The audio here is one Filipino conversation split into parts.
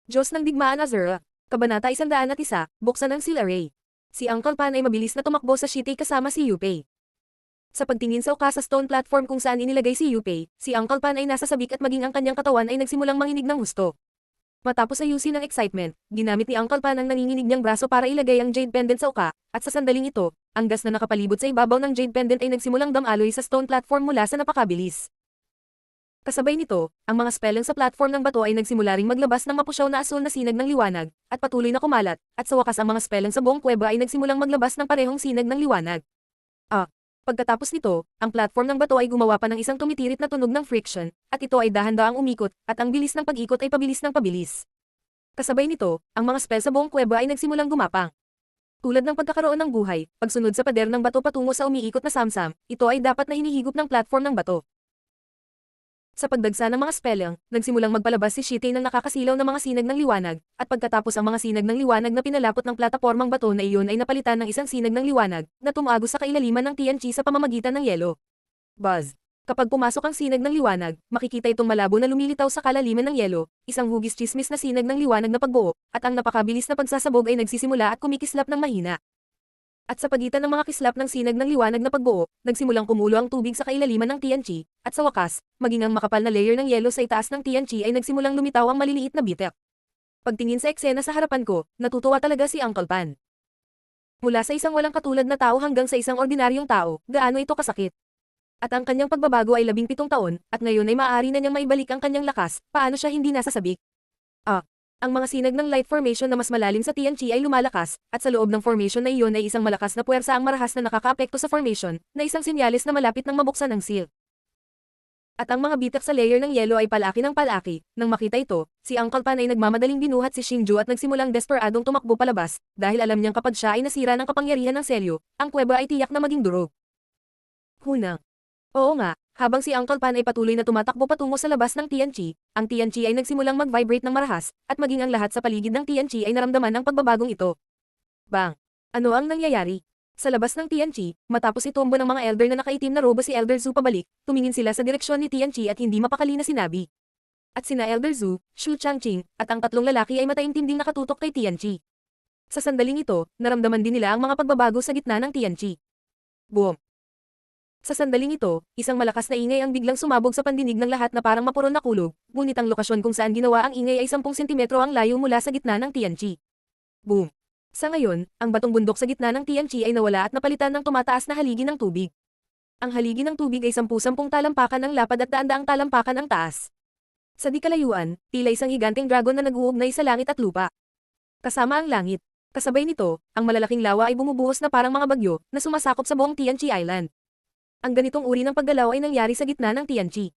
Diyos ng Digmaan Azura. Kabanata 101, Buksan ang Seal Array. Si Uncle Pan ay mabilis na tumakbo sa Shitty kasama si Yupei. Sa pagtingin sa uka sa stone platform kung saan inilagay si Yupei, si Uncle Pan ay nasa sabik at maging ang kanyang katawan ay nagsimulang manginig ng husto. Matapos ayusin ng excitement, ginamit ni Uncle Pan ang nanginginig niyang braso para ilagay ang jade pendant sa uka, at sa sandaling ito, ang gas na nakapalibot sa ibabaw ng jade pendant ay nagsimulang damaloy sa stone platform mula sa napakabilis. Kasabay nito, ang mga spelling sa platform ng bato ay nagsimula ring maglabas ng mapusyaw na asul na sinag ng liwanag, at patuloy na kumalat, at sa wakas ang mga spelling sa buong kuweba ay nagsimulang maglabas ng parehong sinag ng liwanag. Pagkatapos nito, ang platform ng bato ay gumawa pa ng isang tumitirit na tunog ng friction, at ito ay dahan-daang umikot, at ang bilis ng pag-ikot ay pabilis ng pabilis. Kasabay nito, ang mga spell sa buong kuweba ay nagsimulang gumapang. Tulad ng pagkakaroon ng buhay, pagsunod sa pader ng bato patungo sa umiikot na samsam, ito ay dapat na hinihigop ng platform ng bato. Sa pagdagsa ng mga spelling, nagsimulang magpalabas si Shitty ng nakakasilaw na mga sinag ng liwanag, at pagkatapos ang mga sinag ng liwanag na pinalapot ng platapormang bato na iyon ay napalitan ng isang sinag ng liwanag, na tumagos sa kailaliman ng TNT sa pamamagitan ng yelo. Buzz. Kapag pumasok ang sinag ng liwanag, makikita itong malabo na lumilitaw sa kalaliman ng yelo, isang hugis chismis na sinag ng liwanag na pagbuo, at ang napakabilis na pagsasabog ay nagsisimula at kumikislap ng mahina. At sa pagitan ng mga kislap ng sinag ng liwanag na pagbuo, nagsimulang kumulo ang tubig sa kailaliman ng TNT, at sa wakas, maging ang makapal na layer ng yelo sa itaas ng TNT ay nagsimulang lumitaw ang maliliit na bitak. Pagtingin sa eksena sa harapan ko, natutuwa talaga si Uncle Pan. Mula sa isang walang katulad na tao hanggang sa isang ordinaryong tao, gaano ito kasakit. At ang kanyang pagbabago ay 17 taon, at ngayon ay maaari na niyang maibalik ang kanyang lakas, paano siya hindi nasasabik? Ang mga sinag ng light formation na mas malalim sa TNT ay lumalakas, at sa loob ng formation na iyon ay isang malakas na puwersa ang marahas na nakakaapekto sa formation, na isang sinyalis na malapit nang mabuksan ang seal. At ang mga bitak sa layer ng yelo ay palaki ng palaki. Nang makita ito, si Uncle Pan ay nagmamadaling binuhat si Shinju at nagsimulang desperadong tumakbo palabas, dahil alam niyang kapag siya ay nasira ng kapangyarihan ng selyo, ang kuweba ay tiyak na maging durog. Hunang. Oo nga, habang si Uncle Pan ay patuloy na tumatakbo patungo sa labas ng TNT, ang TNT ay nagsimulang mag-vibrate ng marahas, at maging ang lahat sa paligid ng TNT ay naramdaman ng pagbabagong ito. Bang! Ano ang nangyayari? Sa labas ng TNT, matapos itumbo ng mga elder na nakaitim na robo si Elder Zhu pabalik, tumingin sila sa direksyon ni TNT at hindi mapakali na sinabi. At sina Elder Zhu, Shu Changqing, at ang tatlong lalaki ay mataimtim ding nakatutok kay TNT. Sa sandaling ito, naramdaman din nila ang mga pagbabago sa gitna ng TNT. Boom! Sa sandaling ito, isang malakas na ingay ang biglang sumabog sa pandinig ng lahat na parang mapuron na kulog, ngunit ang lokasyon kung saan ginawa ang ingay ay 10 sentimetro ang layo mula sa gitna ng TNT. Boom! Sa ngayon, ang batong bundok sa gitna ng TNT ay nawala at napalitan ng tumataas na haligi ng tubig. Ang haligi ng tubig ay 10-10 talampakan ang lapad at daan-daang talampakan ang taas. Sa di kalayuan, tila isang higanteng dragon na nag-uugnay sa langit at lupa. Kasama ang langit. Kasabay nito, ang malalaking lawa ay bumubuhos na parang mga bagyo na sumasakop sa buong TNT Island. Ang ganitong uri ng paggalaw ay nangyari sa gitna ng TNT.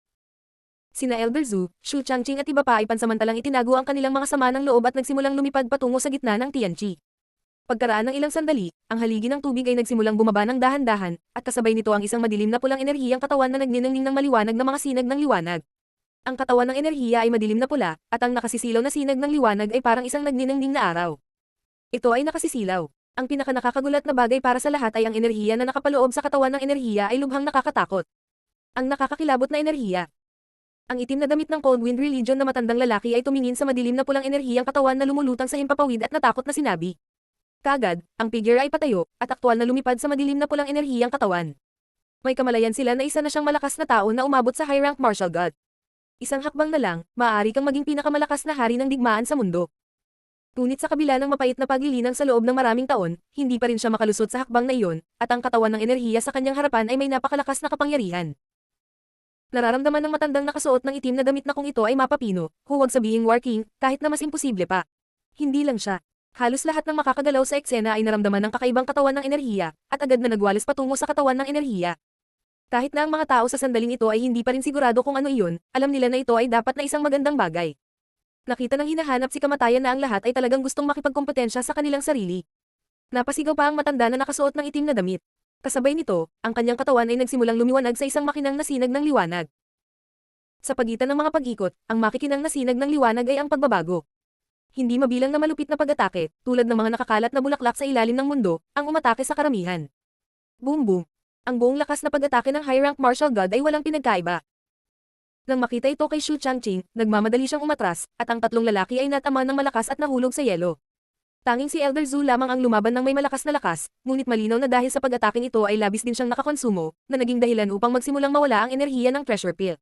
Sina Elder Zhu, Shu Changqing at iba pa ay pansamantalang itinago ang kanilang mga sama ng loob at nagsimulang lumipad patungo sa gitna ng TNT. Pagkaraan ng ilang sandali, ang haligi ng tubig ay nagsimulang bumaba ng dahan-dahan, at kasabay nito ang isang madilim na pulang enerhiyang katawan na nagniningning ng maliwanag na mga sinag ng liwanag. Ang katawan ng enerhiya ay madilim na pula, at ang nakasisilaw na sinag ng liwanag ay parang isang nagniningning na araw. Ito ay nakasisilaw. Ang pinakanakakagulat na bagay para sa lahat ay ang enerhiya na nakapaloob sa katawan ng enerhiya ay lubhang nakakatakot. Ang nakakakilabot na enerhiya. Ang itim na damit ng Cold Wind Religion na matandang lalaki ay tumingin sa madilim na pulang enerhiyang katawan na lumulutang sa himpapawid at natakot na sinabi. Kagad, ang figure ay patayo, at aktwal na lumipad sa madilim na pulang enerhiyang katawan. May kamalayan sila na isa na siyang malakas na tao na umabot sa high-rank martial god. Isang hakbang na lang, maaari kang maging pinakamalakas na hari ng digmaan sa mundo. Ngunit sa kabila ng mapait na paglilinang sa loob ng maraming taon, hindi pa rin siya makalusot sa hakbang na iyon, at ang katawan ng enerhiya sa kanyang harapan ay may napakalakas na kapangyarihan. Nararamdaman ng matandang nakasuot ng itim na damit na kung ito ay mapapino, huwag sabihing War King, kahit na mas imposible pa. Hindi lang siya. Halos lahat ng makakagalaw sa eksena ay naramdaman ng kakaibang katawan ng enerhiya, at agad na nagwalis patungo sa katawan ng enerhiya. Kahit na ang mga tao sa sandaling ito ay hindi pa rin sigurado kung ano iyon, alam nila na ito ay dapat na isang magandang bagay. Nakita ng hinahanap si kamatayan na ang lahat ay talagang gustong makipagkompetensya sa kanilang sarili. Napasigaw pa ang matanda na nakasuot ng itim na damit. Kasabay nito, ang kanyang katawan ay nagsimulang lumiwanag sa isang makinang na sinag ng liwanag. Sa pagitan ng mga pag-ikot, ang makikinang na sinag ng liwanag ay ang pagbabago. Hindi mabilang na malupit na pag-atake, tulad ng mga nakakalat na bulaklak sa ilalim ng mundo, ang umatake sa karamihan. Boom boom! Ang buong lakas na pag-atake ng high-rank martial god ay walang pinagkaiba. Nang makita ito kay Shu Changqing, nagmamadali siyang umatras, at ang tatlong lalaki ay natama ng malakas at nahulog sa yelo. Tanging si Elder Zhu lamang ang lumaban ng may malakas na lakas, ngunit malinaw na dahil sa pag-ataking ito ay labis din siyang nakakonsumo, na naging dahilan upang magsimulang mawala ang enerhiya ng treasure peel.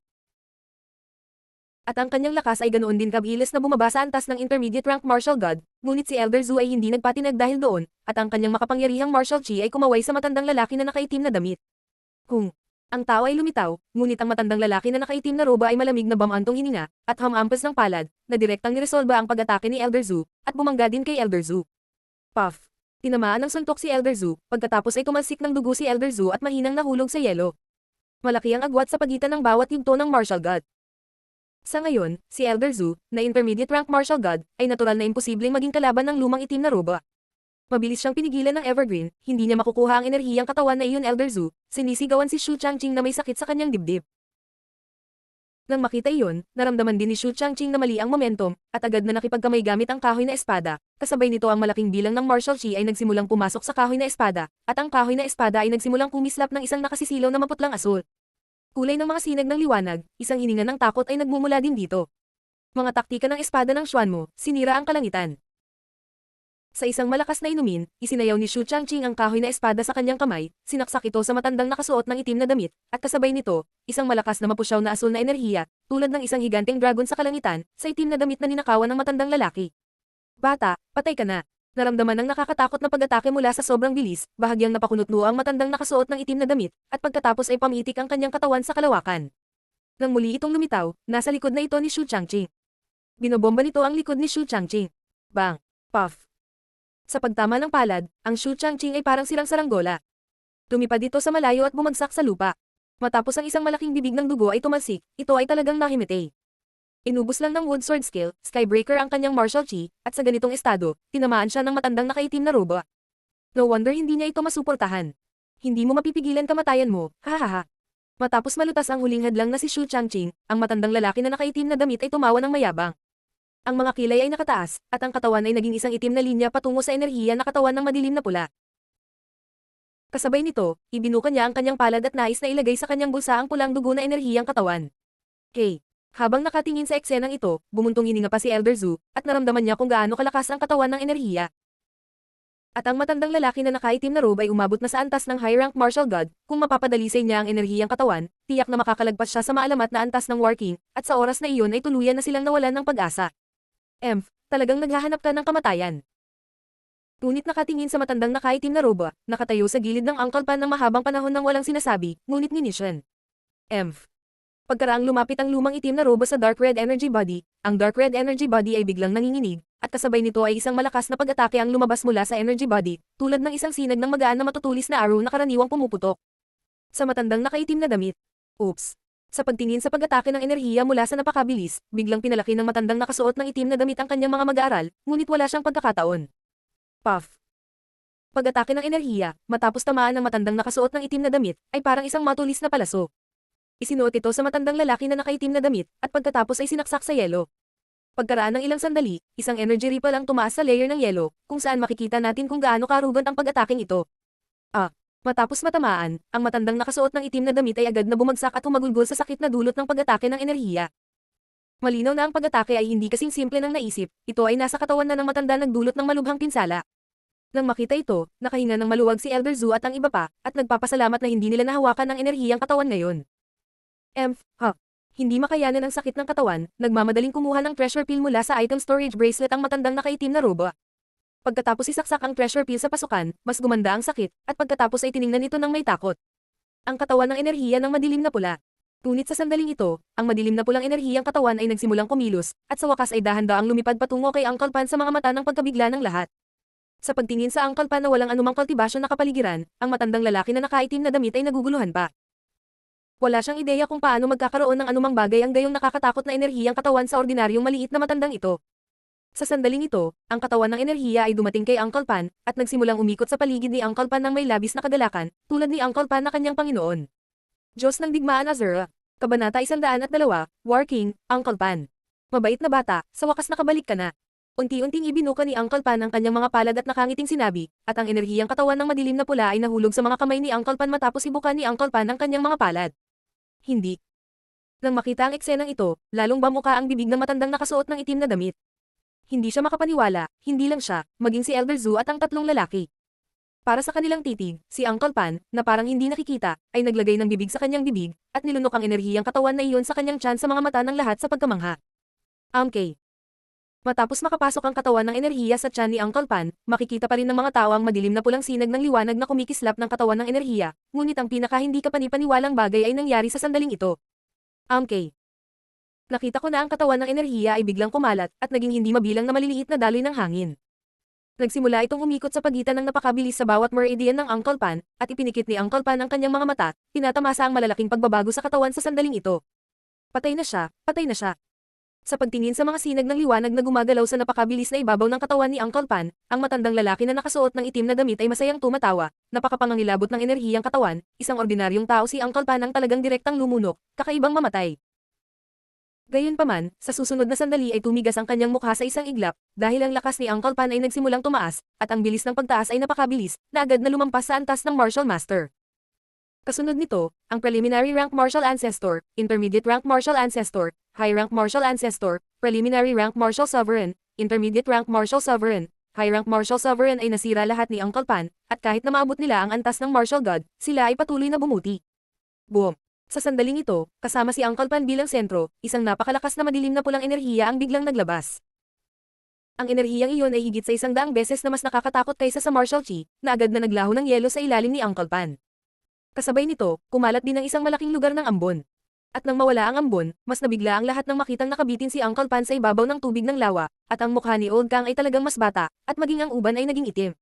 At ang kanyang lakas ay ganoon din kabilis na bumaba sa antas ng intermediate rank martial god, ngunit si Elder Zhu ay hindi nagpatinag dahil doon, at ang kanyang makapangyarihang martial chi ay kumaway sa matandang lalaki na nakaitim na damit. Ang tao ay lumitaw, ngunit ang matandang lalaki na nakaitim na roba ay malamig na bamantong hininga, at hamampas ng palad, na direktang niresolba ang pag-atake ni Elder Zhu, at bumangga din kay Elder Zhu. Puff! Tinamaan ng suntok si Elder Zhu, pagkatapos ay tumalsik ng dugo si Elder Zhu at mahinang nahulog sa yelo. Malaki ang agwat sa pagitan ng bawat yugto ng martial god. Sa ngayon, si Elder Zhu, na intermediate rank martial god, ay natural na imposibleng maging kalaban ng lumang itim na roba. Mabilis siyang pinigilan ng Evergreen, hindi niya makukuha ang enerhiyang katawan na iyon Elder Zhu, sinisigawan si Shu Changqing na may sakit sa kanyang dibdib. Nang makita iyon, naramdaman din ni Shu Changqing na mali ang momentum, at agad na nakipagkamay gamit ang kahoy na espada, kasabay nito ang malaking bilang ng martial chi ay nagsimulang pumasok sa kahoy na espada, at ang kahoy na espada ay nagsimulang kumislap ng isang nakasisilaw na maputlang asul. Kulay ng mga sinag ng liwanag, isang hininga ng takot ay nagmumula din dito. Mga taktika ng espada ng Xuanmo, sinira ang kalangitan. Sa isang malakas na inumin, isinayaw ni Shu Changqing ang kahoy na espada sa kanyang kamay, sinaksak ito sa matandang nakasuot ng itim na damit, at kasabay nito, isang malakas na mapusyaw na asul na enerhiya, tulad ng isang higanteng dragon sa kalangitan, sa itim na damit na ninakawan ng matandang lalaki. Bata, patay ka na. Naramdaman ng nakakatakot na pag-atake mula sa sobrang bilis, bahagyang napakunutlo ang matandang nakasuot ng itim na damit, at pagkatapos ay pamitik ang kanyang katawan sa kalawakan. Nang muli itong lumitaw, nasa likod na ito ni Shu Changqing. Binobomba nito ang likod ni Shu Changqing. Bang! Puff! Sa pagtama ng palad, ang Shu Changqing ay parang silang saranggola. Lumipad dito sa malayo at bumagsak sa lupa. Matapos ang isang malaking bibig ng dugo ay tumalsik, ito ay talagang nahimatay. Inubos lang ng wood sword skill, Skybreaker ang kanyang martial chi, at sa ganitong estado, tinamaan siya ng matandang nakaitim na roba. No wonder hindi niya ito masuportahan. Hindi mo mapipigilan kamatayan mo, hahaha. Matapos malutas ang huling hadlang na si Shu Changqing, ang matandang lalaki na nakaitim na damit ay tumawa ng mayabang. Ang mga kilay ay nakataas, at ang katawan ay naging isang itim na linya patungo sa enerhiya na katawan ng madilim na pula. Kasabay nito, ibinuka niya ang kanyang palad at nais na ilagay sa kanyang bulsa ang pulang dugo na enerhiyang katawan. Habang nakatingin sa eksenang ito, bumuntong hininga pa si Elder Zhu, at naramdaman niya kung gaano kalakas ang katawan ng enerhiya. At ang matandang lalaki na nakaitim na robe ay umabot na sa antas ng high rank martial god, kung mapapadalisay niya ang enerhiyang katawan, tiyak na makakalagpas siya sa maalamat na antas ng War King, at sa oras na iyon ay tuluyan na silang nawalan ng pag-asa. Talagang naghahanap ka ng kamatayan. Ngunit nakatingin sa matandang nakaitim na roba, nakatayo sa gilid ng Uncle Pan ng mahabang panahon nang walang sinasabi, ngunit nginisyan. Pagkaraang lumapit ang lumang itim na roba sa dark red energy body, ang dark red energy body ay biglang nanginginig, at kasabay nito ay isang malakas na pag-atake ang lumabas mula sa energy body, tulad ng isang sinag ng magaan na matutulis na arrow na karaniwang pumuputok sa matandang nakaitim na damit. Oops! Sa pagtingin sa pag-atake ng enerhiya mula sa napakabilis, biglang pinalaki ng matandang nakasuot ng itim na damit ang kanyang mga mag-aaral, ngunit wala siyang pagkakataon. Puff! Pag-atake ng enerhiya, matapos tamaan ng matandang nakasuot ng itim na damit, ay parang isang matulis na palaso. Isinuot ito sa matandang lalaki na nakaitim na damit, at pagkatapos ay sinaksak sa yelo. Pagkaraan ng ilang sandali, isang energy ripple ang tumaas sa layer ng yelo, kung saan makikita natin kung gaano karugod ang pag-ataking ito. Matapos matamaan, ang matandang nakasuot ng itim na damit ay agad na bumagsak at humagulgol sa sakit na dulot ng pag-atake ng enerhiya. Malinaw na ang pag-atake ay hindi kasing simple ng naisip, ito ay nasa katawan na ng matanda nagdulot ng malubhang pinsala. Nang makita ito, nakahinga ng maluwag si Elder Zhu at ang iba pa, at nagpapasalamat na hindi nila nahawakan ang enerhiyang katawan ngayon. Hindi makayanan ang sakit ng katawan, nagmamadaling kumuha ng treasure peel mula sa item storage bracelet ang matandang nakaitim na roba. Pagkatapos isaksak ang treasure peel sa pasukan, mas gumanda ang sakit, at pagkatapos ay tiningnan ito ng may takot. Ang katawan ng enerhiya ng madilim na pula. Ngunit sa sandaling ito, ang madilim na pulang enerhiyang katawan ay nagsimulang kumilos, at sa wakas ay dahan-daang lumipad patungo kay Uncle Pan sa mga mata ng pagkabigla ng lahat. Sa pagtingin sa Uncle Pan na walang anumang kultibasyon na kapaligiran, ang matandang lalaki na nakaitim na damit ay naguguluhan pa. Wala siyang ideya kung paano magkakaroon ng anumang bagay ang gayong nakakatakot na enerhiyang katawan sa ordinaryong maliit na matandang ito. Sa sandaling ito, ang katawan ng enerhiya ay dumating kay Uncle Pan, at nagsimulang umikot sa paligid ni Uncle Pan ng may labis na kagalakan, tulad ni Uncle Pan na kanyang Panginoon. Diyos ng Digmaan Azura. Kabanata 102, War King, Uncle Pan. Mabait na bata, sa wakas nakabalik ka na. Unti-unting ibinuka ni Uncle Pan ang kanyang mga palad at nakangiting sinabi, at ang enerhiyang katawan ng madilim na pula ay nahulog sa mga kamay ni Uncle Pan matapos ibuka ni Uncle Pan ang kanyang mga palad. Hindi. Nang makita ang eksenang ito, lalong bamuka ang bibig ng matandang nakasuot ng itim na damit. Hindi siya makapaniwala, hindi lang siya, maging si Elder Zhu at ang tatlong lalaki. Para sa kanilang titig, si Uncle Pan, na parang hindi nakikita, ay naglagay ng bibig sa kanyang bibig, at nilunok ang enerhiyang katawan na iyon sa kanyang tiyan sa mga mata ng lahat sa pagkamangha. Amkay. Matapos makapasok ang katawan ng enerhiya sa tiyan ni Uncle Pan, makikita pa rin ng mga tao ang madilim na pulang sinag ng liwanag na kumikislap ng katawan ng enerhiya, ngunit ang pinaka hindi kapanipaniwalang bagay ay nangyari sa sandaling ito. Amkay. Nakita ko na ang katawan ng enerhiya ay biglang kumalat, at naging hindi mabilang na maliliit na daloy ng hangin. Nagsimula itong umikot sa pagitan ng napakabilis sa bawat meridian ng Uncle Pan, at ipinikit ni Uncle Pan ang kanyang mga mata, tinatamasa ang malalaking pagbabago sa katawan sa sandaling ito. Patay na siya, patay na siya. Sa pagtingin sa mga sinag ng liwanag na gumagalaw sa napakabilis na ibabaw ng katawan ni Uncle Pan, ang matandang lalaki na nakasuot ng itim na damit ay masayang tumatawa, napakapangangilabot ng enerhiyang katawan, isang ordinaryong tao si Uncle Pan ang talagang direktang lumunok, kakaibang mamatay. Gayunpaman, sa susunod na sandali ay tumigas ang kanyang mukha sa isang iglap, dahil ang lakas ni Uncle Pan ay nagsimulang tumaas, at ang bilis ng pagtaas ay napakabilis, na agad na lumampas sa antas ng Martial Master. Kasunod nito, ang Preliminary Rank Martial Ancestor, Intermediate Rank Martial Ancestor, High Rank Martial Ancestor, Preliminary Rank Martial Sovereign, Intermediate Rank Martial Sovereign, High Rank Martial Sovereign ay nasira lahat ni Uncle Pan, at kahit na maabot nila ang antas ng Martial God, sila ay patuloy na bumuti. Boom! Sa sandaling ito, kasama si Uncle Pan bilang sentro, isang napakalakas na madilim na pulang enerhiya ang biglang naglabas. Ang enerhiyang iyon ay higit sa 100 beses na mas nakakatakot kaysa sa martial chi, na agad na naglaho ng yelo sa ilalim ni Uncle Pan. Kasabay nito, kumalat din ang isang malaking lugar ng ambon. At nang mawala ang ambon, mas nabigla ang lahat ng makitang nakabitin si Uncle Pan sa ibabaw ng tubig ng lawa, at ang mukha ni Old Kang ay talagang mas bata, at maging ang uban ay naging itim.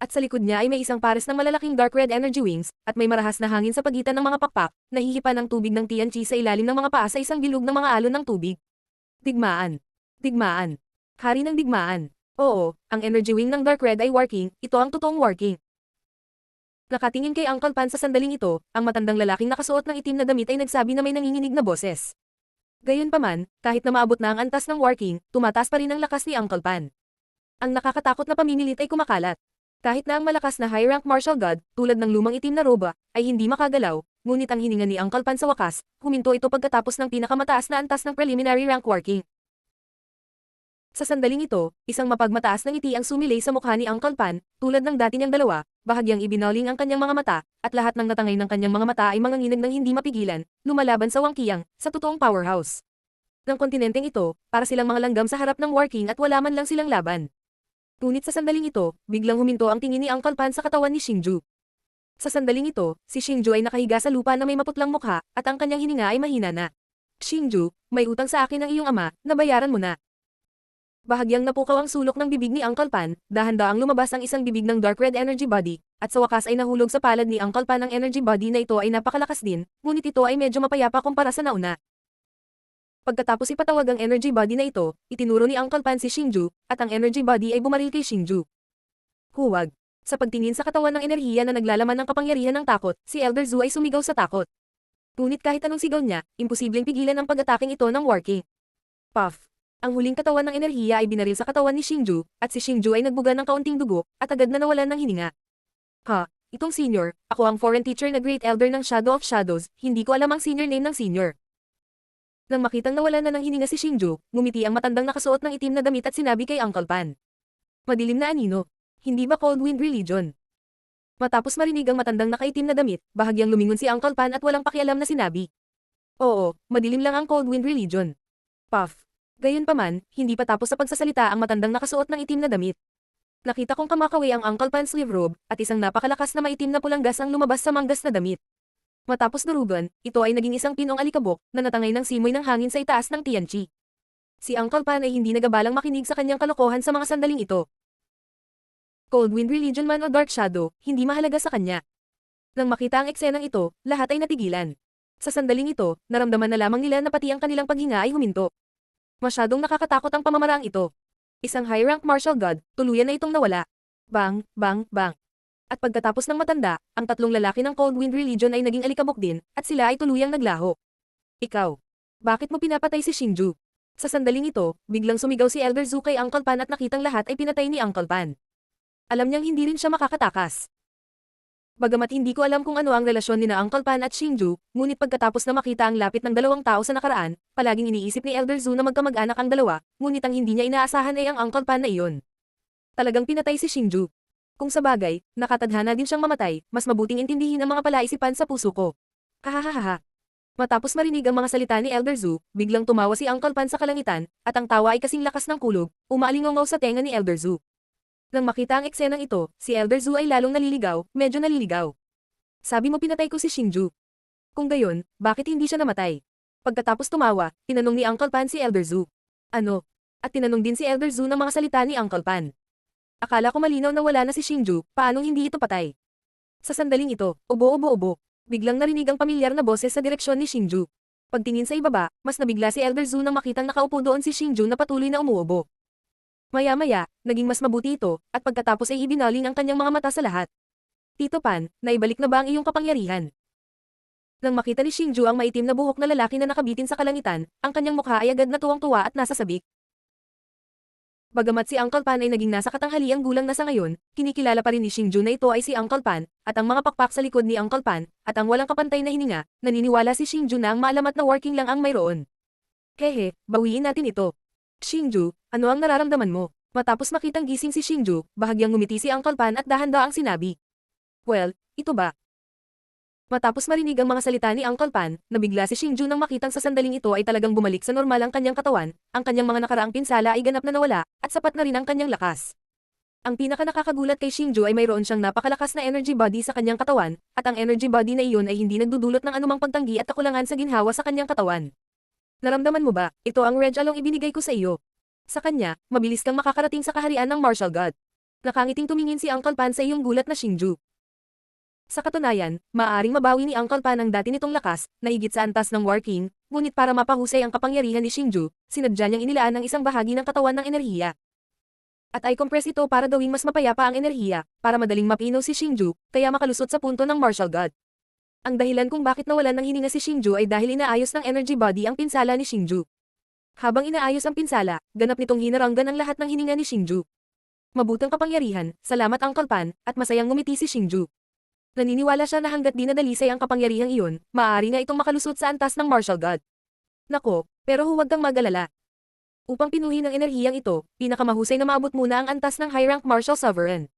At sa likod niya ay may isang pares ng malalaking dark red energy wings, at may marahas na hangin sa pagitan ng mga pakpak, nahihipan ng tubig ng Tianqi sa ilalim ng mga paa sa isang bilog ng mga alon ng tubig. Digmaan. Digmaan. Hari ng digmaan. Oo, ang energy wing ng dark red ay working, ito ang totoong working. Nakatingin kay Uncle Pan sa sandaling ito, ang matandang lalaking nakasuot ng itim na damit ay nagsabi na may nanginginig na boses. Gayunpaman, kahit na maabot na ang antas ng working, tumataas pa rin ang lakas ni Uncle Pan. Ang nakakatakot na pamimilit ay kumakalat. Kahit na ang malakas na high-rank martial god, tulad ng lumang itim na roba, ay hindi makagalaw, ngunit ang hininga ni Uncle Pan sa wakas, huminto ito pagkatapos ng pinakamataas na antas ng preliminary rank working. Sa sandaling ito, isang mapagmataas na ngiti ang sumilay sa mukha ni Uncle Pan, tulad ng dati niyang dalawa, bahagyang ibinaling ang kanyang mga mata, at lahat ng natangay ng kanyang mga mata ay manganginag ng hindi mapigilan, lumalaban sa Wangqiang, sa totoong powerhouse ng kontinenteng ito, para silang mga langgam sa harap ng working at wala man lang silang laban. Ngunit sa sandaling ito, biglang huminto ang tingin ni Uncle Pan sa katawan ni Xingju. Sa sandaling ito, si Xingju ay nakahiga sa lupa na may maputlang mukha, at ang kanyang hininga ay mahina na. Xingju, may utang sa akin ang iyong ama, nabayaran mo na. Bahagyang napukaw ang sulok ng bibig ni Uncle Pan, dahan-daang lumabas ang isang bibig ng dark red energy body, at sa wakas ay nahulog sa palad ni Uncle Pan ang energy body na ito ay napakalakas din, ngunit ito ay medyo mapayapa kumpara sa nauna. Pagkatapos ipatawag ang energy body na ito, itinuro ni Uncle Pan si Xingju, at ang energy body ay bumaril kay Xingju. Huwag. Sa pagtingin sa katawan ng enerhiya na naglalaman ng kapangyarihan ng takot, si Elder Zhu ay sumigaw sa takot. Ngunit kahit anong sigaw niya, imposibleng pigilan ang pag-ataking ito ng working. Puff. Ang huling katawan ng enerhiya ay binaril sa katawan ni Xingju, at si Xingju ay nagbuga ng kaunting dugo, at agad na nawalan ng hininga. Ha, itong senior, ako ang foreign teacher na Great Elder ng Shadow of Shadows, hindi ko alam ang senior name ng senior. Nang makitang nawalan na ng hininga si Xingju, ngumiti ang matandang nakasuot ng itim na damit at sinabi kay Uncle Pan. Madilim na anino. Hindi ba Cold Wind Religion? Matapos marinig ang matandang nakaitim na damit, bahagyang lumingon si Uncle Pan at walang pakialam na sinabi. Oo, madilim lang ang Cold Wind Religion. Puff. Gayunpaman, hindi pa tapos sa pagsasalita ang matandang nakasuot ng itim na damit. Nakita kong kamakawi ang Uncle Pan's sleeve robe, at isang napakalakas na maitim na pulang gas ang lumabas sa manggas na damit. Matapos durugan, ito ay naging isang pinong alikabok, na natangay ng simoy ng hangin sa itaas ng Tianqi. Si Uncle Pan ay hindi nagabalang makinig sa kanyang kalokohan sa mga sandaling ito. Cold Wind Religion man o Dark Shadow, hindi mahalaga sa kanya. Nang makita ang eksenang ito, lahat ay natigilan. Sa sandaling ito, naramdaman na lamang nila na pati ang kanilang paghinga ay huminto. Masyadong nakakatakot ang pamamaraang ito. Isang high-rank martial god, tuluyan na itong nawala. Bang, bang, bang. At pagkatapos ng matanda, ang tatlong lalaki ng Cold Wind Religion ay naging alikabok din, at sila ay tuluyang naglaho. Ikaw. Bakit mo pinapatay si Xingju? Sa sandaling ito, biglang sumigaw si Elder Zhu kay Uncle Pan at nakitang lahat ay pinatay ni Uncle Pan. Alam niyang hindi rin siya makakatakas. Bagamat hindi ko alam kung ano ang relasyon nina Uncle Pan at Shinju, ngunit pagkatapos na makita ang lapit ng dalawang tao sa nakaraan, palaging iniisip ni Elder Zu na magkamag-anak ang dalawa, ngunit ang hindi niya inaasahan ay ang Uncle Pan na iyon. Talagang pinatay si Shinju. Kung sa bagay, nakatadhana din siyang mamatay, mas mabuting intindihin ang mga palaisipan sa puso ko. Hahaha. Matapos marinig ang mga salita ni Elder Zu, biglang tumawa si Uncle Pan sa kalangitan, at ang tawa ay kasing lakas ng kulog, umaalingaw sa tenga ni Elder Zu. Nang makita ang eksenang ito, si Elder Zu ay lalong naliligaw, medyo naliligaw. Sabi mo pinatay ko si Shinju. Kung gayon, bakit hindi siya namatay? Pagkatapos tumawa, tinanong ni Uncle Pan si Elder Zu. Ano? At tinanong din si Elder Zu ng mga salita ni Uncle Pan. Akala ko malinaw na wala na si Shinju, paanong hindi ito patay? Sa sandaling ito, obo-obo-obo, biglang narinig ang pamilyar na boses sa direksyon ni Shinju. Pagtingin sa ibaba, mas nabigla si Elder Zu nang makitang nakaupo doon si Shinju na patuloy na umuubo. Maya-maya, naging mas mabuti ito, at pagkatapos ay ibinaling ang kanyang mga mata sa lahat. Tito Pan, naibalik na ba ang iyong kapangyarihan? Nang makita ni Shinju ang maitim na buhok na lalaki na nakabitin sa kalangitan, ang kanyang mukha ay agad na tuwang-tuwa at nasa sabik. Bagamat si Uncle Pan ay naging nasa katanghaliang gulang na sa ngayon, kinikilala pa rin ni Shinju na ito ay si Uncle Pan, at ang mga pakpak sa likod ni Uncle Pan, at ang walang kapantay na hininga, naniniwala si Shinju na ang maalamat na working lang ang mayroon. Hehe, bawiin natin ito. Shinju, ano ang nararamdaman mo? Matapos makitang gising si Shinju, bahagyang ngumiti si Uncle Pan at dahan-daang sinabi. Well, ito ba? Matapos marinig ang mga salita ni Uncle Pan, nabigla si Shinju nang makitang sa sandaling ito ay talagang bumalik sa normal ang kanyang katawan, ang kanyang mga nakaraang pinsala ay ganap na nawala, at sapat na rin ang kanyang lakas. Ang pinaka-nakakagulat kay Shinju ay mayroon siyang napakalakas na energy body sa kanyang katawan, at ang energy body na iyon ay hindi nagdudulot ng anumang pagtanggi at kakulangan sa ginhawa sa kanyang katawan. Naramdaman mo ba, ito ang Reg Along ibinigay ko sa iyo. Sa kanya, mabilis kang makakarating sa kaharian ng martial god. Nakangiting tumingin si Uncle Pan sa iyong gulat na Shinju. Sa katunayan, maaaring mabawi ni Uncle Pan ang dati nitong lakas, na higit sa antas ng War King, ngunit para mapahusay ang kapangyarihan ni Shinju, sinadya niyang inilaan ng isang bahagi ng katawan ng enerhiya. At ay compress ito para gawing mas mapayapa ang enerhiya, para madaling mapinaw si Shinju, kaya makalusot sa punto ng martial god. Ang dahilan kung bakit nawalan ng hininga si Shinju ay dahil inaayos ng energy body ang pinsala ni Shinju. Habang inaayos ang pinsala, ganap nitong hinaranggan ang lahat ng hininga ni Shinju. Mabutang kapangyarihan, salamat Uncle Pan, at masayang ngumiti si Shinju. Naniniwala siya na hanggat di nadalisay ang kapangyarihang iyon, maaari nga itong makalusot sa antas ng martial god. Nako, pero huwag kang mag-alala. Upang pinuhin ang enerhiyang ito, pinakamahusay na maabot muna ang antas ng high-rank martial sovereign.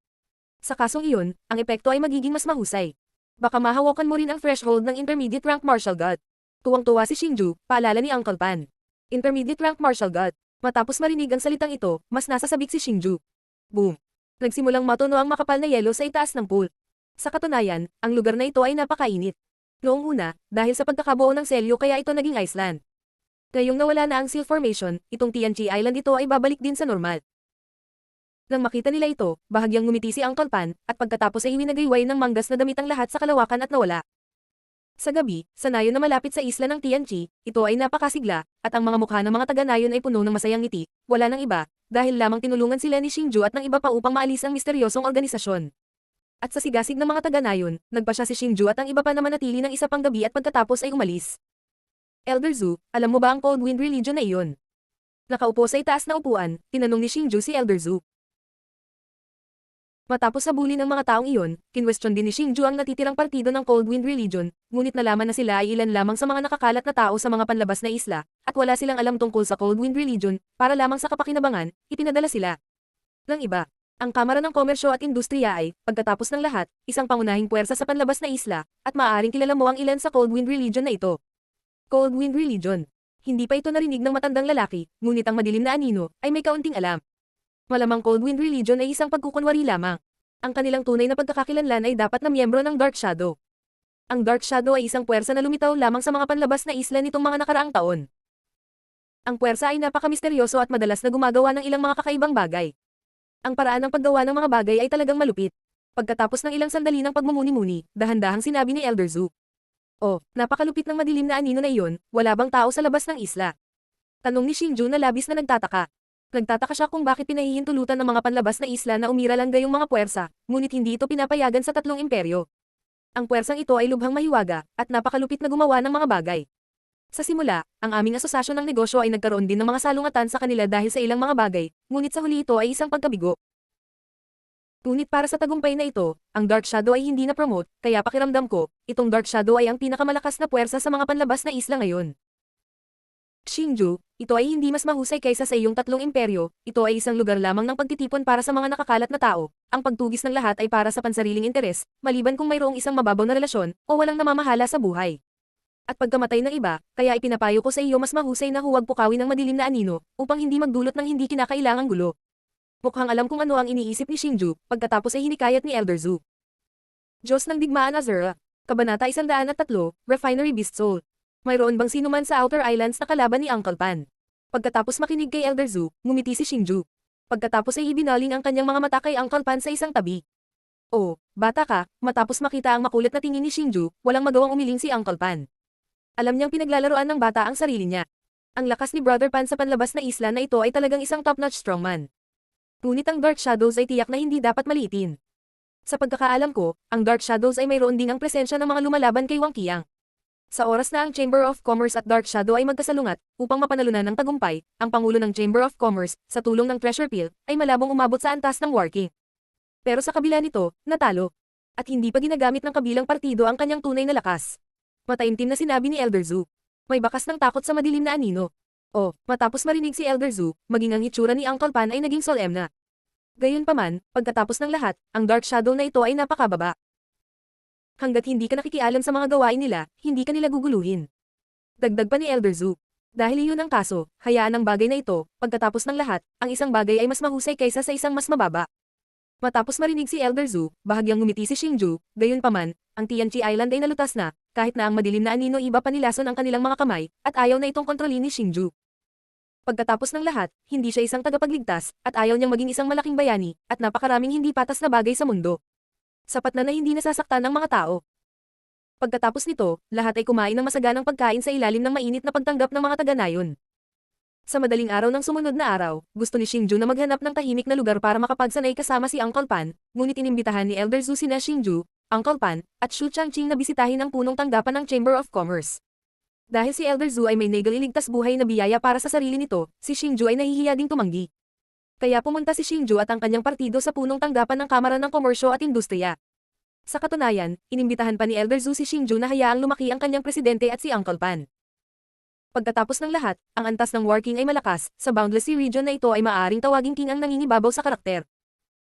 Sa kasong iyon, ang epekto ay magiging mas mahusay. Baka mahawakan mo rin ang threshold ng intermediate rank martial god. Tuwang-tuwa si Shinju, paalala ni Uncle Pan. Intermediate rank martial god. Matapos marinig ang salitang ito, mas nasasabik si Shinju. Boom! Nagsimulang matuno ang makapal na yelo sa itaas ng pool. Sa katunayan, ang lugar na ito ay napakainit. Noong una, dahil sa pagkakabuo ng selyo kaya ito naging Iceland. Ngayong nawala na ang Seal Formation, itong Tianchi Island ito ay babalik din sa normal. Nang makita nila ito, bahagyang ngumiti si Uncle Pan, at pagkatapos ay iwinagayway ng manggas na damit ang lahat sa kalawakan at nawala. Sa gabi, sa nayon na malapit sa isla ng Tianchi, ito ay napakasigla, at ang mga mukha ng mga taga-nayon ay puno ng masayang ngiti, wala nang iba, dahil lamang tinulungan sila ni Shinju at ng iba pa upang maalis ang misteryosong organisasyon. At sa sigasig ng mga taga-nayon, nagpa siya si Shinju at ang iba pa na manatili ng isa pang gabi at pagkatapos ay umalis. Elder Zu, alam mo ba ang Cold Wind Religion na iyon? Nakaupo sa itaas na upuan, tinanong ni Shinju si Elder Zu. Matapos sabulin ng mga taong iyon, kinwestiyon din ni Shinju ang natitirang partido ng Cold Wind Religion, ngunit nalaman na sila ay ilan lamang sa mga nakakalat na tao sa mga panlabas na isla, at wala silang alam tungkol sa Cold Wind Religion, para lamang sa kapakinabangan, ipinadala sila. Ng iba, ang Kamara ng Komersyo at Industriya ay, pagkatapos ng lahat, isang pangunahing puwersa sa panlabas na isla, at maaaring kilala mo ang ilan sa Cold Wind Religion na ito. Cold Wind Religion. Hindi pa ito narinig ng matandang lalaki, ngunit ang madilim na anino, ay may kaunting alam. Malamang Cold Wind Religion ay isang pagkukunwari lamang. Ang kanilang tunay na pagkakakilanlan ay dapat na miyembro ng Dark Shadow. Ang Dark Shadow ay isang puwersa na lumitaw lamang sa mga panlabas na isla nitong mga nakaraang taon. Ang puwersa ay napakamisteryoso at madalas na gumagawa ng ilang mga kakaibang bagay. Ang paraan ng paggawa ng mga bagay ay talagang malupit. Pagkatapos ng ilang sandali ng pagmumuni-muni, dahan-dahang sinabi ni Elder Zu. Oh, napakalupit ng madilim na anino na iyon, wala bang tao sa labas ng isla? Tanong ni Shinju na labis na nagtataka. Nagtataka siya kung bakit pinahihintulutan ng mga panlabas na isla na umira lang gayong mga puwersa, ngunit hindi ito pinapayagan sa tatlong imperyo. Ang puwersang ito ay lubhang mahiwaga, at napakalupit na gumawa ng mga bagay. Sa simula, ang aming asosasyon ng negosyo ay nagkaroon din ng mga salungatan sa kanila dahil sa ilang mga bagay, ngunit sa huli ito ay isang pagkabigo. Ngunit para sa tagumpay na ito, ang Dark Shadow ay hindi na-promote, kaya pakiramdam ko, itong Dark Shadow ay ang pinakamalakas na puwersa sa mga panlabas na isla ngayon. Xingju, ito ay hindi mas mahusay kaysa sa iyong tatlong imperyo, ito ay isang lugar lamang ng pagtitipon para sa mga nakakalat na tao, ang pagtugis ng lahat ay para sa pansariling interes, maliban kung mayroong isang mababaw na relasyon, o walang namamahala sa buhay. At pagkamatay ng iba, kaya ipinapayo ko sa iyo mas mahusay na huwag pukawin ng madilim na anino, upang hindi magdulot ng hindi kinakailangang gulo. Mukhang alam kung ano ang iniisip ni Xingju, pagkatapos ay hinikayat ni Elder Zhu. Diyos ng Digmaan Azura. Kabanata 103, Refinery Beast Soul. Mayroon bang sino man sa Outer Islands na kalaban ni Uncle Pan? Pagkatapos makinig kay Elder Zhu, ngumiti si Xingju. Pagkatapos ay ibinaling ang kanyang mga mata kay Uncle Pan sa isang tabi. Oh, bata ka, matapos makita ang makulit na tingin ni Xingju, walang magawang umiling si Uncle Pan. Alam niyang pinaglalaroan ng bata ang sarili niya. Ang lakas ni Brother Pan sa panlabas na isla na ito ay talagang isang top-notch strongman. Ngunit ang Dark Shadows ay tiyak na hindi dapat maliitin. Sa pagkakaalam ko, ang Dark Shadows ay mayroon ding ang presensya ng mga lumalaban kay Wang Qiang. Sa oras na ang Chamber of Commerce at Dark Shadow ay magkasalungat, upang mapanalunan ng tagumpay, ang Pangulo ng Chamber of Commerce, sa tulong ng Treasure Peel, ay malabong umabot sa antas ng War King. Pero sa kabila nito, natalo. At hindi pa ginagamit ng kabilang partido ang kanyang tunay na lakas. Mataimtim na sinabi ni Elder Zhu. May bakas ng takot sa madilim na anino. O, matapos marinig si Elder Zhu, maging ang itsura ni Uncle Pan ay naging solemna. Gayunpaman, pagkatapos ng lahat, ang Dark Shadow na ito ay napakababa. Hanggat hindi ka nakikialam sa mga gawain nila, hindi ka nila guguluhin. Dagdag pa ni Elder Zhu. Dahil iyon ang kaso, hayaan ang bagay na ito, pagkatapos ng lahat, ang isang bagay ay mas mahusay kaysa sa isang mas mababa. Matapos marinig si Elder Zhu, bahagyang ngumiti si Xingju, gayunpaman, ang Tianqi Island ay nalutas na, kahit na ang madilim na anino iba pa nilason ang kanilang mga kamay, at ayaw na itong kontrolin ni Xingju. Pagkatapos ng lahat, hindi siya isang tagapagligtas, at ayaw niyang maging isang malaking bayani, at napakaraming hindi patas na bagay sa mundo. Sapat na hindi nasasaktan ng mga tao. Pagkatapos nito, lahat ay kumain ng masaganang pagkain sa ilalim ng mainit na pagtanggap ng mga taga-nayon. Sa madaling araw ng sumunod na araw, gusto ni Xingju na maghanap ng tahimik na lugar para makapagsanay kasama si Uncle Pan, ngunit inimbitahan ni Elder Zhu sina Xingju, Uncle Pan, at Xu Changqing na bisitahin ang punong tanggapan ng Chamber of Commerce. Dahil si Elder Zhu ay may nagaliligtas buhay na biyaya para sa sarili nito, si Xingju ay nahihiya ding tumanggi. Kaya pumunta si Xingju at ang kanyang partido sa punong tanggapan ng Kamara ng Komersyo at Industriya. Sa katunayan, inimbitahan pa ni Elder Zhu si Xingju na hayaang lumaki ang kanyang presidente at si Uncle Pan. Pagkatapos ng lahat, ang antas ng War King ay malakas, sa Boundless Sea region na ito ay maaaring tawaging king ang nangingibabaw sa karakter.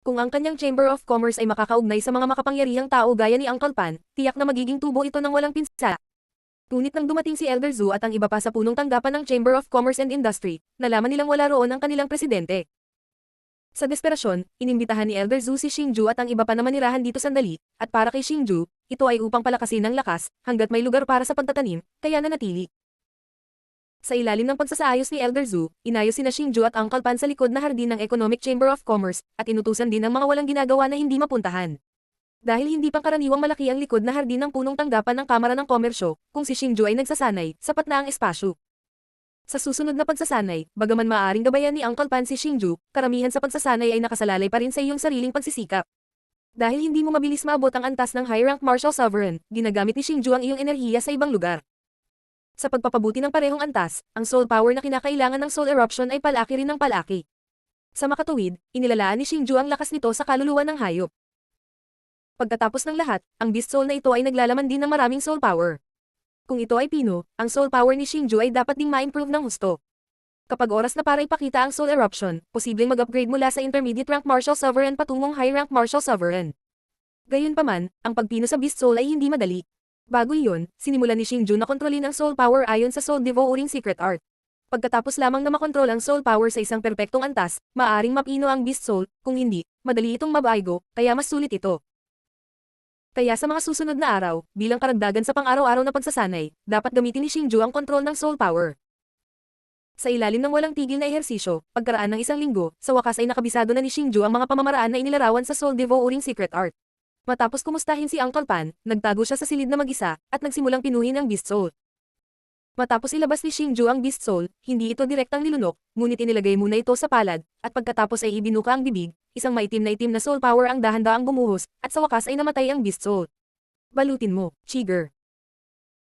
Kung ang kanyang Chamber of Commerce ay makakaugnay sa mga makapangyarihang tao gaya ni Uncle Pan, tiyak na magiging tubo ito ng walang pinsala. Ngunit nang dumating si Elder Zhu at ang iba pa sa punong tanggapan ng Chamber of Commerce and Industry, nalaman nilang wala roon ang kanilang presidente. Sa desperasyon, inimbitahan ni Elder Zhu si Xingju at ang iba pa na manirahan dito sandali, at para kay Xingju, ito ay upang palakasin ng lakas, hanggat may lugar para sa pagtatanim, kaya nanatili. Sa ilalim ng pagsasaayos ni Elder Zhu, inayos sina Xingju at Uncle Pan sa likod na hardin ng Economic Chamber of Commerce, at inutusan din ng mga walang ginagawa na hindi mapuntahan. Dahil hindi pangkaraniwang malaki ang likod na hardin ng punong tanggapan ng Kamara ng Komersyo, kung si Xingju ay nagsasanay, sapat na ang espasyo. Sa susunod na pagsasanay, bagaman maaaring gabayan ni Uncle Pan si Xingju, karamihan sa pagsasanay ay nakasalalay pa rin sa iyong sariling pagsisikap. Dahil hindi mo mabilis maabot ang antas ng high-rank martial sovereign, ginagamit ni Xingju ang iyong enerhiya sa ibang lugar. Sa pagpapabuti ng parehong antas, ang soul power na kinakailangan ng soul eruption ay palaki rin ng palaki. Sa makatuwid, inilalaan ni Xingju ang lakas nito sa kaluluwa ng hayop. Pagkatapos ng lahat, ang beast soul na ito ay naglalaman din ng maraming soul power. Kung ito ay pino, ang soul power ni Xingju ay dapat ding ma-improve ng husto. Kapag oras na para ipakita ang soul eruption, posibleng mag-upgrade mula sa intermediate rank martial sovereign patungong high rank martial sovereign. Gayunpaman, ang pagpino sa beast soul ay hindi madali. Bago iyon, sinimulan ni Xingju na kontrolin ang soul power ayon sa soul devouring secret art. Pagkatapos lamang na makontrol ang soul power sa isang perpektong antas, maaaring mapino ang beast soul, kung hindi, madali itong mabaigo, kaya mas sulit ito. Kaya sa mga susunod na araw, bilang karagdagan sa pang-araw-araw na pagsasanay, dapat gamitin ni Xingju ang kontrol ng soul power. Sa ilalim ng walang tigil na ehersisyo, pagkaraan ng isang linggo, sa wakas ay nakabisado na ni Xingju ang mga pamamaraan na inilarawan sa soul devouring secret art. Matapos kumustahin si Uncle Pan, nagtago siya sa silid na mag-isa, at nagsimulang pinuhin ang beast soul. Matapos ilabas ni Xingju ang beast soul, hindi ito direktang nilunok, ngunit inilagay muna ito sa palad, at pagkatapos ay ibinuka ang bibig, isang maitim na soul power ang dahan-daang bumuhos, at sa wakas ay namatay ang beast soul. Balutin mo, Chigger.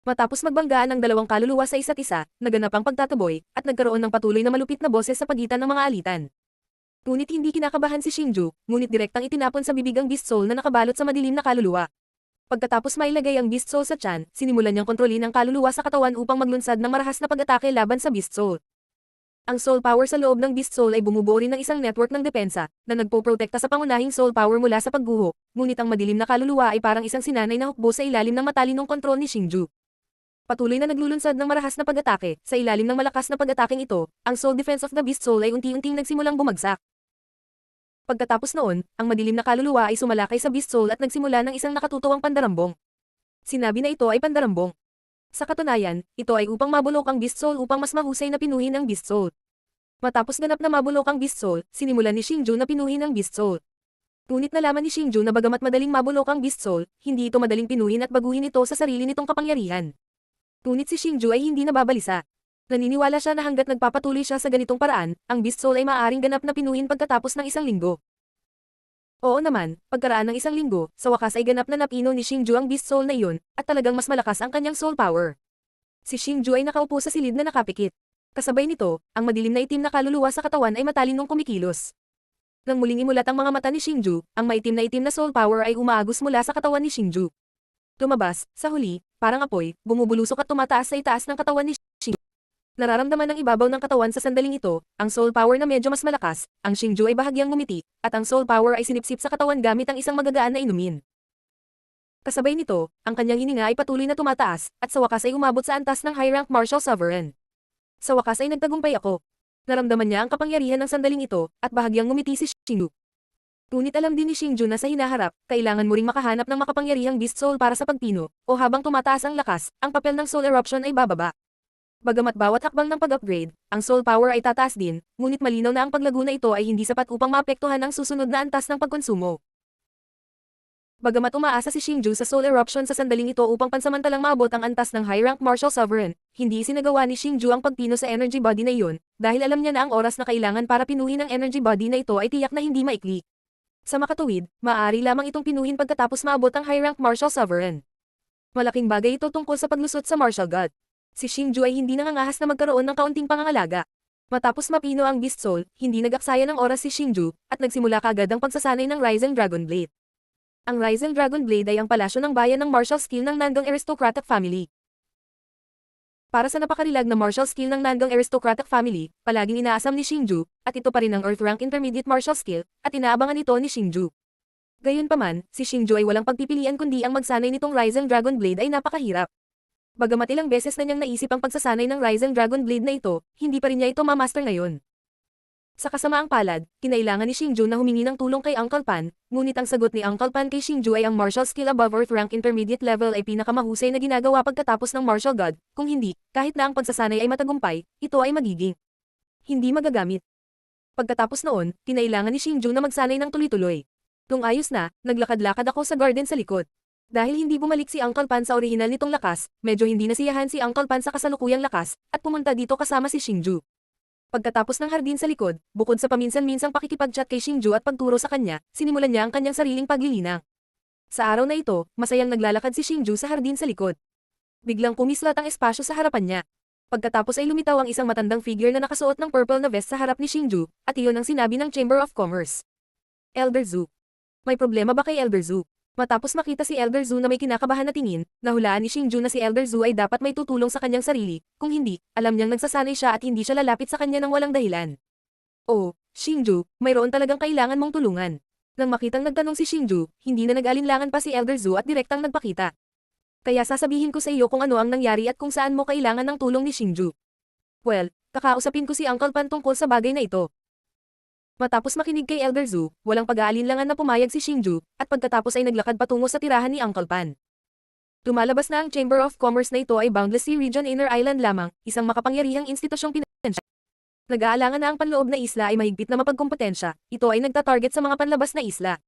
Matapos magbanggaan ang dalawang kaluluwa sa isa't isa, naganap ang pagtataboy, at nagkaroon ng patuloy na malupit na boses sa pagitan ng mga alitan. Ngunit hindi kinakabahan si Xingju, ngunit direktang itinapon sa bibig ang Beast Soul na nakabalot sa madilim na kaluluwa. Pagkatapos mailagay ang Beast Soul sa tiyan, sinimulan niyang kontrolin ang kaluluwa sa katawan upang maglunsad ng marahas na pag-atake laban sa Beast Soul. Ang Soul Power sa loob ng Beast Soul ay bumubuo rin ng isang network ng depensa, na nagpoprotekta sa pangunahing Soul Power mula sa pagguho, ngunit ang madilim na kaluluwa ay parang isang sinanay na hukbo sa ilalim ng matalinong kontrol ni Xingju. Patuloy na naglulunsad ng marahas na pag-atake, sa ilalim ng malakas na pag-ataking ito, ang Soul Defense of the Beast Soul ay unti-unting nagsimulang bumagsak. Pagkatapos noon, ang madilim na kaluluwa ay sumalakay sa Beast Soul at nagsimula ng isang nakatutuwang pandarambong. Sinabi na ito ay pandarambong. Sa katunayan, ito ay upang mabulok ang Beast Soul upang mas mahusay na pinuhin ang Beast Soul. Matapos ganap na mabulok ang Beast Soul, sinimulan ni Xingju na pinuhin ang Beast Soul. Ngunit nalaman ni Xingju na bagamat madaling mabulok ang Beast Soul, hindi ito madaling pinuhin at baguhin ito sa sarili nitong kapangyarihan. Ngunit si Xingju ay hindi nababalisa. Naniniwala siya na hanggat nagpapatuloy siya sa ganitong paraan, ang Beast Soul ay maaaring ganap na pinuhin pagkatapos ng isang linggo. Oo naman, pagkaraan ng isang linggo, sa wakas ay ganap na napino ni Xingju ang Beast Soul na iyon, at talagang mas malakas ang kanyang Soul Power. Si Xingju ay nakaupo sa silid na nakapikit. Kasabay nito, ang madilim na itim na kaluluwa sa katawan ay matalinong kumikilos. Nang muling imulat ang mga mata ni Xingju, ang maitim na Soul Power ay umaagos mula sa katawan ni Xingju. Lumabas, sa huli, parang apoy, bumubulusok at tumataas sa itaas ng katawan ni Xingju. Nararamdaman ng ibabaw ng katawan sa sandaling ito, ang Soul Power na medyo mas malakas, ang Xingju ay bahagyang ngumiti, at ang Soul Power ay sinipsip sa katawan gamit ang isang magagaan na inumin. Kasabay nito, ang kanyang hininga ay patuloy na tumataas, at sa wakas ay umabot sa antas ng high-rank martial sovereign. Sa wakas ay nagtagumpay ako. Naramdaman niya ang kapangyarihan ng sandaling ito, at bahagyang ngumiti si Xingju. Ngunit alam din ni Xingju na sa hinaharap, kailangan mo ring makahanap ng makapangyarihang Beast Soul para sa pagpino, o habang tumataas ang lakas, ang papel ng Soul Eruption ay bababa. Bagamat bawat hakbang ng pag-upgrade, ang Soul Power ay tataas din, ngunit malinaw na ang paglago na ito ay hindi sapat upang maapektuhan ang susunod na antas ng pagkonsumo. Bagamat umaasa si Xingju sa Soul Eruption sa sandaling ito upang pansamantalang maabot ang antas ng high-rank martial sovereign, hindi sinagawa ni Xingju ang pagpino sa energy body na iyon, dahil alam niya na ang oras na kailangan para pinuhin ang energy body na ito ay tiyak na hindi maikli. Sa makatuwid, maaari lamang itong pinuhin pagkatapos maabot ang high-rank martial sovereign. Malaking bagay ito tungkol sa paglusot sa martial god. Si Xingju ay hindi nangangahas na magkaroon ng kaunting pangangalaga. Matapos mapino ang Beast Soul, hindi nag-aksaya ng oras si Xingju, at nagsimula kagad ang pagsasanay ng Rising Dragon Blade. Ang Rising Dragon Blade ay ang palasyo ng bayan ng martial skill ng Nangang Aristocratic Family. Para sa napakarilag na martial skill ng Nangang Aristocratic Family, palaging inaasam ni Xingju, at ito pa rin ang Earth Rank Intermediate Martial Skill, at inaabangan ito ni Xingju. Gayunpaman, si Xingju ay walang pagpipilian kundi ang magsanay nitong Rising Dragon Blade ay napakahirap. Bagamat ilang beses na niyang naisip ang pagsasanay ng Rising Dragon Blade na ito, hindi pa rin niya ito mamaster ngayon. Sa kasamaang palad, kinailangan ni Xingju na humingi ng tulong kay Uncle Pan, ngunit ang sagot ni Uncle Pan kay Xingju ay ang martial skill above Earth Rank Intermediate level ay pinakamahusay na ginagawa pagkatapos ng martial god, kung hindi, kahit na ang pagsasanay ay matagumpay, ito ay magiging hindi magagamit. Pagkatapos noon, kinailangan ni Xingju na magsanay ng tuloy-tuloy. Nung ayos na, naglakad-lakad ako sa garden sa likod. Dahil hindi bumalik si Uncle Pan sa orihinal nitong lakas, medyo hindi nasiyahan si Uncle Pan sa kasalukuyang lakas, at pumunta dito kasama si Xingju. Pagkatapos ng hardin sa likod, bukod sa paminsan-minsang pakikipag-chat kay Xingju at pagturo sa kanya, sinimulan niya ang kanyang sariling paglilinang. Sa araw na ito, masayang naglalakad si Xingju sa hardin sa likod. Biglang kumislat ang espasyo sa harapan niya. Pagkatapos ay lumitaw ang isang matandang figure na nakasuot ng purple na vest sa harap ni Xingju, at iyon ang sinabi ng Chamber of Commerce. Elder Zhu. May problema ba kay Elder Zhu? Matapos makita si Elder Zhu na may kinakabahan na tingin, nahulaan ni Xingju na si Elder Zhu ay dapat may tutulong sa kanyang sarili, kung hindi, alam niyang nagsasanay siya at hindi siya lalapit sa kanya ng walang dahilan. Oh, Xingju, mayroon talagang kailangan mong tulungan. Nang makitang nagtanong si Xingju, hindi na nag-alinlangan pa si Elder Zhu at direktang nagpakita. Kaya sasabihin ko sa iyo kung ano ang nangyari at kung saan mo kailangan ng tulong ni Xingju. Well, kakausapin ko si Uncle Pan tungkol sa bagay na ito. Matapos makinig kay Elder Zhu, walang pag-aalinlangan na pumayag si Xingju, at pagkatapos ay naglakad patungo sa tirahan ni Uncle Pan. Lumalabas na ang Chamber of Commerce na ito ay Boundless Sea Region Inner Island lamang, isang makapangyarihang institusyong pinatensya. Nag-aalangan na ang panloob na isla ay mahigpit na mapagkompetensya, ito ay nagtatarget sa mga panlabas na isla.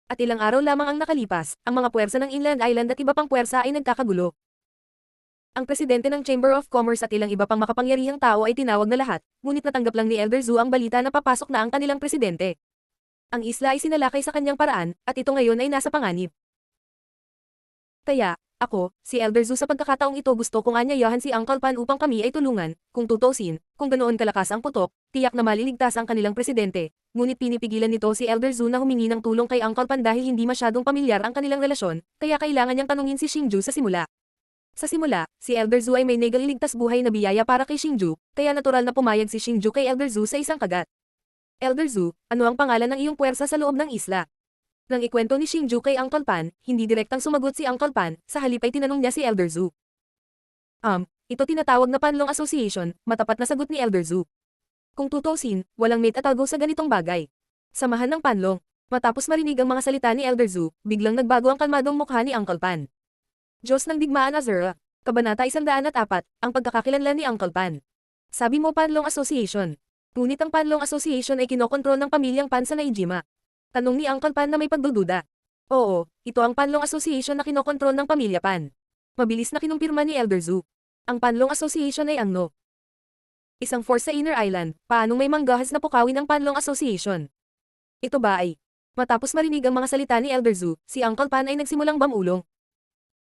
At ilang araw lamang ang nakalipas, ang mga puwersa ng Inland Island at iba pang puwersa ay nagkakagulo. Ang presidente ng Chamber of Commerce at ilang iba pang makapangyarihang tao ay tinawag na lahat, ngunit natanggap lang ni Elder Zhu ang balita na papasok na ang kanilang presidente. Ang isla ay sinalakay sa kanyang paraan, at ito ngayon ay nasa panganib. Kaya, Ako, si Elder Zu sa pagkakataong ito gusto kong anyayahan si Uncle Pan upang kami ay tulungan, kung tutusin, kung ganoon kalakas ang putok, tiyak na maliligtas ang kanilang presidente. Ngunit pinipigilan nito si Elder Zu na humingi ng tulong kay Uncle Pan dahil hindi masyadong pamilyar ang kanilang relasyon, kaya kailangan niyang tanungin si Xingju sa simula. Sa simula, si Elder Zu ay may nagaliligtas buhay na biyaya para kay Xingju, kaya natural na pumayag si Xingju kay Elder Zu sa isang kagat. Elder Zu, ano ang pangalan ng iyong puwersa sa loob ng isla? Nang ikwento ni Xingju kay Uncle Pan, hindi direktang sumagot si Uncle Pan, sa halip ay tinanong niya si Elder Zu. Ito tinatawag na Panlong Association, matapat na sagot ni Elder Zu. Kung tutusin, walang mate at algo sa ganitong bagay. Samahan ng Panlong. Matapos marinig ang mga salita ni Elder Zu, biglang nagbago ang kalmadong mukha ni Uncle Pan. Diyos ng Digmaan Azura, Kabanata 104, ang pagkakakilanlan ni Uncle Pan. Sabi mo Panlong Association. Ngunit ang Panlong Association ay kinokontrol ng pamilyang Pan sa Naijima. Tanong ni Uncle Pan na may pagdududa. Oo, ito ang Panlong Association na kinokontrol ng pamilya Pan. Mabilis na kinumpirma ni Elder Zu. Ang Panlong Association ay ano? Isang force sa Inner Island, paanong may manggahas na pukawin ang Panlong Association? Ito ba ay? Matapos marinig ang mga salita ni Elder Zu, si Uncle Pan ay nagsimulang bamulong.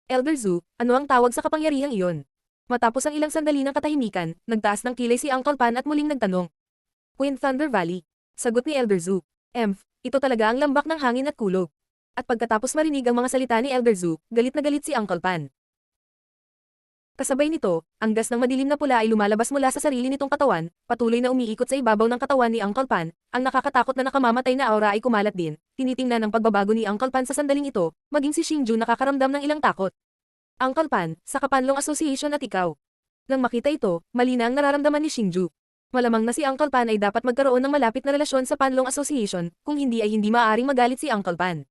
Elder Zu, ano ang tawag sa kapangyarihang iyon? Matapos ang ilang sandali ng katahimikan, nagtaas ng kilay si Uncle Pan at muling nagtanong. Wind Thunder Valley. Sagot ni Elder Zu. Ito talaga ang lambak ng hangin at kulog. At pagkatapos marinig ang mga salita ni Elder Zu, galit na galit si Uncle Pan. Kasabay nito, ang gas ng madilim na pula ay lumalabas mula sa sarili nitong katawan, patuloy na umiikot sa ibabaw ng katawan ni Uncle Pan, ang nakakatakot na nakamamatay na aura ay kumalat din, tinitingnan ang pagbabago ni Uncle Pan sa sandaling ito, maging si Xingju nakakaramdam ng ilang takot. Uncle Pan, sa Kapanlong Association at ikaw. Nang makita ito, mali na ang nararamdaman ni Xingju. Malamang na si Uncle Pan ay dapat magkaroon ng malapit na relasyon sa Panlong Association, kung hindi ay hindi maaaring magalit si Uncle Pan.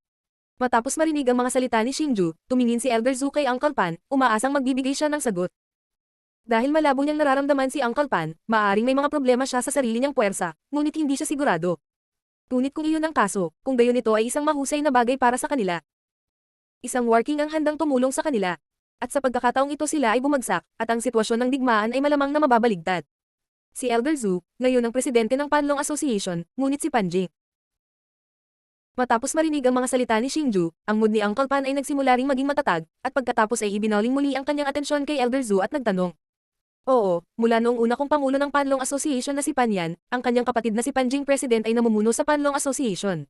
Matapos marinig ang mga salita ni Xingju, tumingin si Elder Zu kay Uncle Pan, umaasang magbibigay siya ng sagot. Dahil malabo niyang nararamdaman si Uncle Pan, maaaring may mga problema siya sa sarili niyang puwersa, ngunit hindi siya sigurado. Ngunit kung iyon ang kaso, kung gayon ito ay isang mahusay na bagay para sa kanila. Isang working ang handang tumulong sa kanila. At sa pagkakataong ito sila ay bumagsak, at ang sitwasyon ng digmaan ay malamang na mababaligtad. Si Elder Zu, ngayon ang presidente ng Panlong Association, ngunit si Panji. Matapos marinig ang mga salita ni Xingju, ang mood ni Uncle Pan ay nagsimula ring maging matatag, at pagkatapos ay ibinauling muli ang kanyang atensyon kay Elder Zu at nagtanong. Oo, mula noong una kong pangulo ng Panlong Association na si Panyan, ang kanyang kapatid na si Panjing President ay namumuno sa Panlong Association.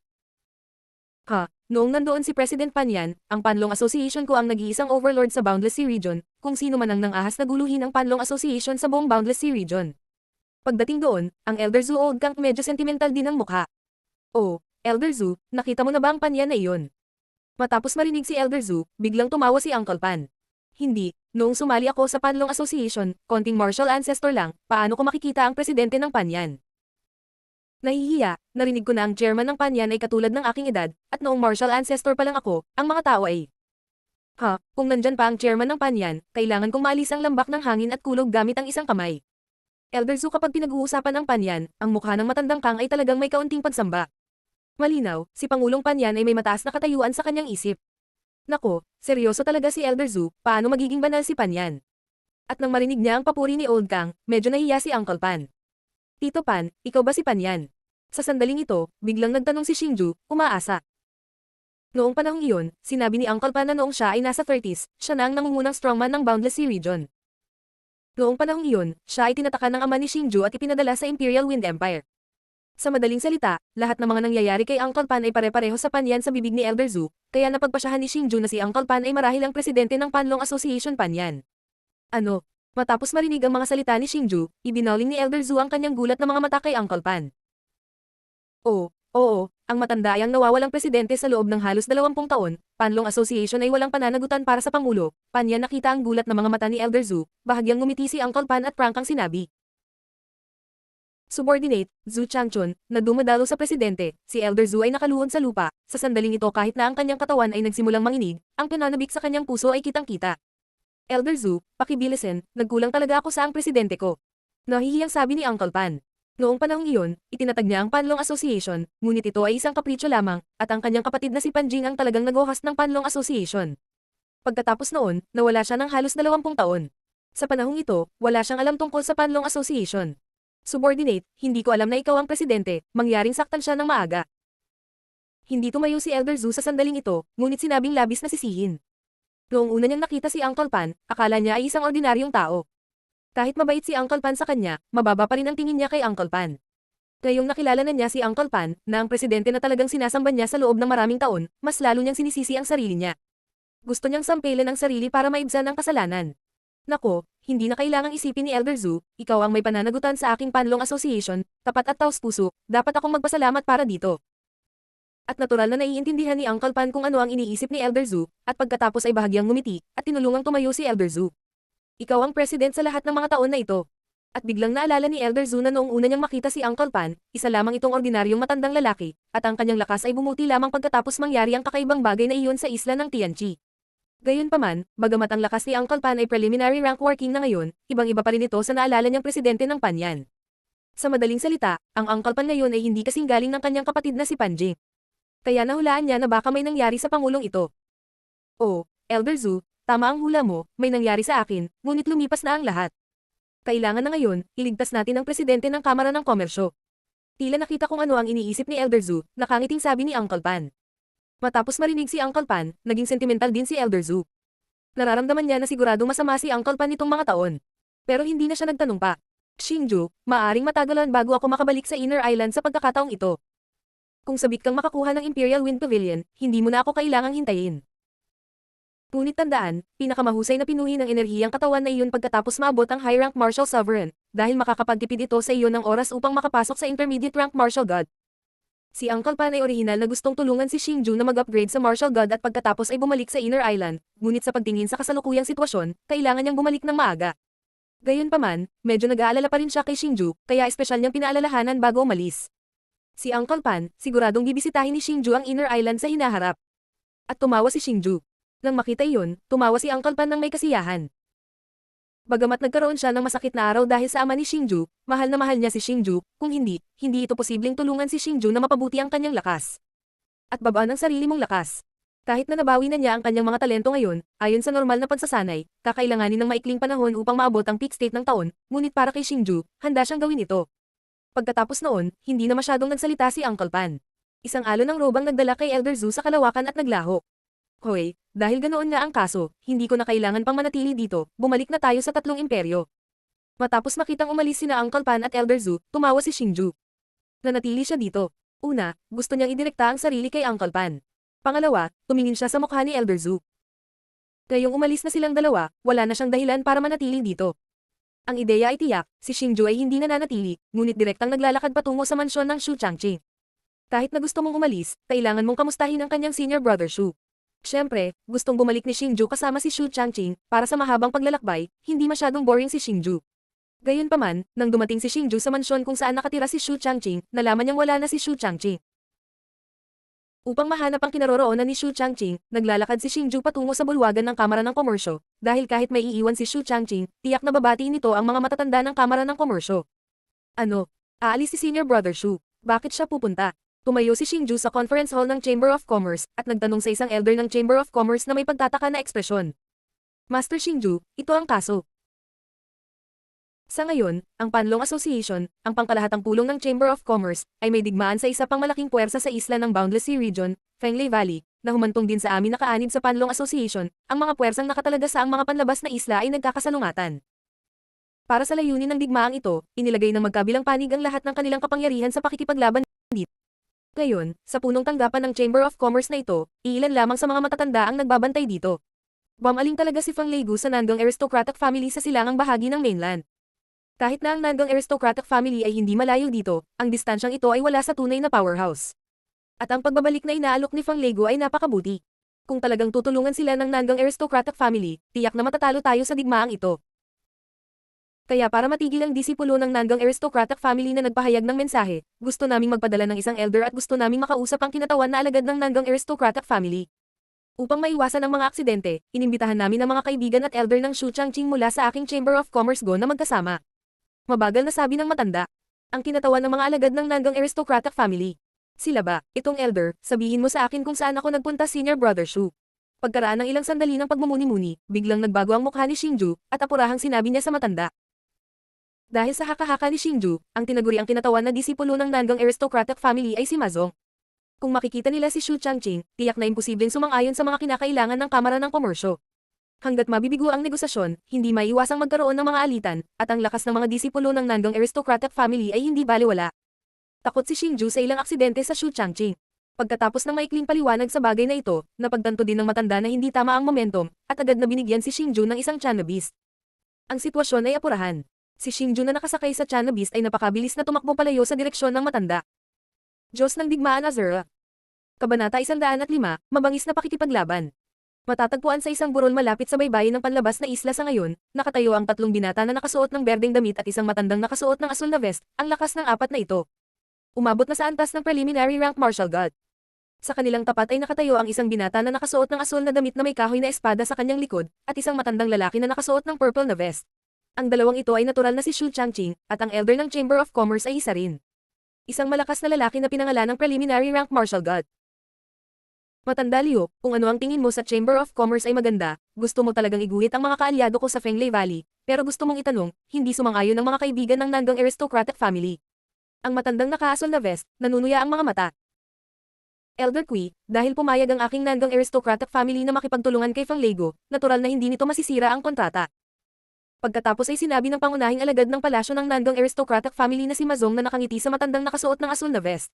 Noong nandoon si President Panyan, ang Panlong Association ko ang nag-iisang overlord sa Boundless Sea Region, kung sino man ang nangahas na guluhin ang Panlong Association sa buong Boundless Sea Region. Pagdating doon, ang Elder Zu Old Kang medyo sentimental din ang mukha. Oh, Elder Zu, nakita mo na ba ang Panyan na iyon? Matapos marinig si Elder Zu, biglang tumawa si Uncle Pan. Hindi, noong sumali ako sa Panlong Association, konting martial ancestor lang, paano ko makikita ang presidente ng Panyan? Nahihiya, narinig ko na ang chairman ng Panyan ay katulad ng aking edad, at noong martial ancestor pa lang ako, ang mga tao ay, kung nandyan pa ang chairman ng Panyan, kailangan kong maalis ang lambak ng hangin at kulog gamit ang isang kamay. Elder Zu kapag pinag-uusapan ang Panyan, ang mukha ng matandang Kang ay talagang may kaunting pagsamba. Malinaw, si Pangulong Panyan ay may mataas na katayuan sa kanyang isip. Nako, seryoso talaga si Elder Zu, paano magiging banal si Panyan? At nang marinig niya ang papuri ni Old Kang, medyo nahiya si Uncle Pan. Tito Pan, ikaw ba si Panyan? Sa sandaling ito, biglang nagtanong si Xingju, umaasa. Noong panahong iyon, sinabi ni Uncle Pan na noong siya ay nasa 30s, siya na ang nangungunang strongman ng Boundless Sea Region. Noong panahong iyon, siya ay tinatakan ng ama ni Xingju at ipinadala sa Imperial Wind Empire. Sa madaling salita, lahat ng mga nangyayari kay Uncle Pan ay pare-pareho sa Panyan sa bibig ni Elder Zu, kaya napagpasyahan ni Xingju na si Uncle Pan ay marahil ang presidente ng Panlong Association Panyan. Ano? Matapos marinig ang mga salita ni Xingju, ibinauling ni Elder Zu ang kanyang gulat na mga mata kay Uncle Pan. Oo, ang matanda ay ang nawawalang presidente sa loob ng halos 20 taon, Panlong Association ay walang pananagutan para sa Pangulo, Panyan nakita ang gulat ng mga mata ni Elder Zu, bahagyang ngumiti si Uncle Pan at prangkang sinabi. Subordinate, Zu Changchun, na dumadalo sa presidente, si Elder Zu ay nakaluhod sa lupa, sa sandaling ito kahit na ang kanyang katawan ay nagsimulang manginig, ang pananabik sa kanyang puso ay kitang-kita. Elder Zu, pakibilisin, nagkulang talaga ako sa ang presidente ko. Nahihiyang sabi ni Uncle Pan. Noong panahong iyon, itinatag niya ang Panlong Association, ngunit ito ay isang kapritsyo lamang, at ang kanyang kapatid na si Panjing ang talagang nag-host ng Panlong Association. Pagkatapos noon, nawala siya ng halos 20 taon. Sa panahong ito, wala siyang alam tungkol sa Panlong Association. Subordinate, hindi ko alam na ikaw ang presidente, mangyaring saktan siya ng maaga. Hindi tumayo si Elder Zu sa sandaling ito, ngunit sinabing labis na sisihin. Noong una niyang nakita si Uncle Pan, akala niya ay isang ordinaryong tao. Kahit mabait si Uncle Pan sa kanya, mababa pa rin ang tingin niya kay Uncle Pan. Ngayong nakilala na niya si Uncle Pan, na ang presidente na talagang sinasamba niya sa loob ng maraming taon, mas lalo niyang sinisisi ang sarili niya. Gusto niyang sampilin ang sarili para maibsan ang kasalanan. Nako, hindi na kailangang isipin ni Elder Zhu, ikaw ang may pananagutan sa aking Panlong Association, tapat at taos-puso, dapat akong magpasalamat para dito. At natural na naiintindihan ni Uncle Pan kung ano ang iniisip ni Elder Zhu, at pagkatapos ay bahagyang ngumiti, at tinulungang tumayo si Elder Zhu. Ikaw ang president sa lahat ng mga taon na ito. At biglang naalala ni Elder Zhu na noong una niyang makita si Uncle Pan, isa lamang itong ordinaryong matandang lalaki, at ang kanyang lakas ay bumuti lamang pagkatapos mangyari ang kakaibang bagay na iyon sa isla ng Tianqi. Gayunpaman, bagamat ang lakas ni Uncle Pan ay preliminary rank working na ngayon, ibang-iba pa rin ito sa naalala niyang presidente ng Panyan. Sa madaling salita, ang Uncle Pan ngayon ay hindi kasing galing ng kanyang kapatid na si Panjing. Kaya nahulaan niya na baka may nangyari sa pangulong ito. Oh, Elder Zhu, tama ang hula mo, may nangyari sa akin, ngunit lumipas na ang lahat. Kailangan na ngayon, iligtas natin ang presidente ng Kamara ng Komersyo. Tila nakita kung ano ang iniisip ni Elder Zhu, nakangiting sabi ni Uncle Pan. Matapos marinig si Uncle Pan, naging sentimental din si Elder Zhu. Nararamdaman niya na siguradong masama si Uncle Pan nitong mga taon. Pero hindi na siya nagtanong pa. Xingju, maaring matagalan bago ako makabalik sa Inner Island sa pagkakataong ito. Kung sabik kang makakuha ng Imperial Wind Pavilion, hindi mo na ako kailangang hintayin. Ngunit tandaan, pinakamahusay na pinuhi ng enerhiyang katawan na iyon pagkatapos maabot ang High Rank Martial Sovereign, dahil makakapagtipid ito sa iyo ng oras upang makapasok sa Intermediate Rank Martial God. Si Uncle Pan ay orihinal na gustong tulungan si Xingju na mag-upgrade sa Martial God at pagkatapos ay bumalik sa Inner Island, ngunit sa pagtingin sa kasalukuyang sitwasyon, kailangan niyang bumalik ng maaga. Gayunpaman, medyo nag-aalala pa rin siya kay Xingju, kaya espesyal niyang pinaalalahanan bago umalis. Si Uncle Pan, siguradong bibisitahin ni Xingju ang Inner Island sa hinaharap. At tumawa si Xingju. Nang makita iyon, tumawa si Uncle Pan ng may kasiyahan. Bagamat nagkaroon siya ng masakit na araw dahil sa ama ni Xingju, mahal na mahal niya si Xingju, kung hindi ito posibleng tulungan si Xingju na mapabuti ang kanyang lakas. At babaan ang sarili mong lakas. Kahit na nabawi na niya ang kanyang mga talento ngayon, ayon sa normal na pagsasanay, kakailanganin ng maikling panahon upang maabot ang peak state ng taon, ngunit para kay Xingju, handa siyang gawin ito. Pagkatapos noon, hindi na masyadong nagsalita si Uncle Pan. Isang alon ng robang nagdala kay Elder Zhu sa kalawakan at naglaho. Hoy, dahil ganoon nga ang kaso, hindi ko na kailangan pang manatili dito, bumalik na tayo sa tatlong imperyo. Matapos makitang umalis sina Uncle Pan at Elder Zhu, tumawa si Xingju. Nanatili siya dito. Una, gusto niyang idirekta ang sarili kay Uncle Pan. Pangalawa, tumingin siya sa mukha ni Elder Zhu. Ngayong umalis na silang dalawa, wala na siyang dahilan para manatili dito. Ang ideya ay tiyak, si Xingju ay hindi nananatili, ngunit direktang naglalakad patungo sa mansyon ng Shu Changqi. Kahit na gusto mong umalis, kailangan mong kamustahin ang kanyang senior brother Shu. Siyempre, gustong bumalik ni Xingju kasama si Shu Changqi, para sa mahabang paglalakbay, hindi masyadong boring si Xingju. Gayunpaman, nang dumating si Xingju sa mansyon kung saan nakatira si Shu Changqi, nalaman niyang wala na si Shu Changqi. Upang mahanap ang kinaroroonan ni Shu Changqi, naglalakad si Xingju patungo sa bulwagan ng Kamara ng Komersyo, dahil kahit may iiwan si Shu Changqi, tiyak na babatiin nito ang mga matatanda ng Kamara ng Komersyo. Ano? Aalis si senior brother Shu. Bakit siya pupunta? Tumayo si Xingju sa conference hall ng Chamber of Commerce, at nagtanong sa isang elder ng Chamber of Commerce na may pagtataka na ekspresyon. Master Xingju, ito ang kaso. Sa ngayon, ang Panlong Association, ang pangkalahatang pulong ng Chamber of Commerce, ay may digmaan sa isa pang malaking puwersa sa isla ng Boundless Sea Region, Fenglei Valley, na humantong din sa amin na kaanib sa Panlong Association, ang mga puwersang nakatalaga sa ang mga panlabas na isla ay nagkakasalungatan. Para sa layunin ng digmaang ito, inilagay ng magkabilang panig ang lahat ng kanilang kapangyarihan sa pakikipaglaban dito. Ngayon, sa punong tanggapan ng Chamber of Commerce na ito, iilan lamang sa mga matatanda ang nagbabantay dito. Bumaling talaga si Feng Leigu sa Nangang aristocratic family sa silangang bahagi ng mainland. Kahit na ang Nangang aristocratic family ay hindi malayo dito, ang distansyang ito ay wala sa tunay na powerhouse. At ang pagbabalik na inaalok ni Feng Leigu ay napakabuti. Kung talagang tutulungan sila ng Nangang aristocratic family, tiyak na matatalo tayo sa digmaang ito. Kaya para matigil ang disipulo ng Nangang aristocratic family na nagpahayag ng mensahe, gusto naming magpadala ng isang elder at gusto naming makausap ang kinatawan na alagad ng Nangang aristocratic family. Upang maiwasan ang mga aksidente, inimbitahan namin ang mga kaibigan at elder ng Shu Changqi mula sa aking Chamber of Commerce Go na magkasama. Mabagal na sabi ng matanda. Ang kinatawan ng mga alagad ng Nangang aristocratic family. Sila ba, itong elder, sabihin mo sa akin kung saan ako nagpunta senior brother Shu. Pagkaraan ng ilang sandali ng pagmumuni-muni, biglang nagbago ang mukha ni Xingju, at apurahang sinabi niya sa matanda. Dahil sa haka-haka ni Xingju, ang tinaguri ang kinatawan na disipulo ng Nangang aristocratic family ay si Mazong. Kung makikita nila si Shu Changqi, tiyak na imposibleng sumang-ayon sa mga kinakailangan ng Kamara ng Komersyo. Hanggat mabibigo ang negosasyon, hindi maiiwasang magkaroon ng mga alitan, at ang lakas ng mga disipulo ng Nanggang aristocratic family ay hindi balewala. Takot si Xingju sa ilang aksidente sa Shu Changqing. Pagkatapos ng maikling paliwanag sa bagay na ito, napagtanto din ng matanda na hindi tama ang momentum, at agad na binigyan si Xingju ng isang Chana Beast. Ang sitwasyon ay apurahan. Si Xingju na nakasakay sa Chana Beast ay napakabilis na tumakbo palayo sa direksyon ng matanda. Diyos ng Digmaan Azura. Kabanata 105, Mabangis na Pakikipaglaban. Matatagpuan sa isang burol malapit sa baybayin ng panlabas na isla sa ngayon, nakatayo ang tatlong binata na nakasuot ng berdeng damit at isang matandang nakasuot ng asul na vest, ang lakas ng apat na ito. Umabot na sa antas ng preliminary rank martial god. Sa kanilang tapat ay nakatayo ang isang binata na nakasuot ng asul na damit na may kahoy na espada sa kanyang likod, at isang matandang lalaki na nakasuot ng purple na vest. Ang dalawang ito ay natural na si Shu Changqing, at ang elder ng Chamber of Commerce ay isa rin. Isang malakas na lalaki na pinangalan ng preliminary rank martial god. Matanda Liu, kung ano ang tingin mo sa Chamber of Commerce ay maganda, gusto mo talagang iguhit ang mga kaalyado ko sa Fenglei Valley, pero gusto mong itanong, hindi sumang-ayon ng mga kaibigan ng Nanggang aristocratic family. Ang matandang nakaasol na vest, nanunuya ang mga mata. Elder Kui, dahil pumayag ang aking Nanggang aristocratic family na makipagtulungan kay Feng Lego, natural na hindi nito masisira ang kontrata. Pagkatapos ay sinabi ng pangunahing alagad ng palasyo ng Nanggang aristocratic family na si Mazong na nakangiti sa matandang nakasuot ng asul na vest.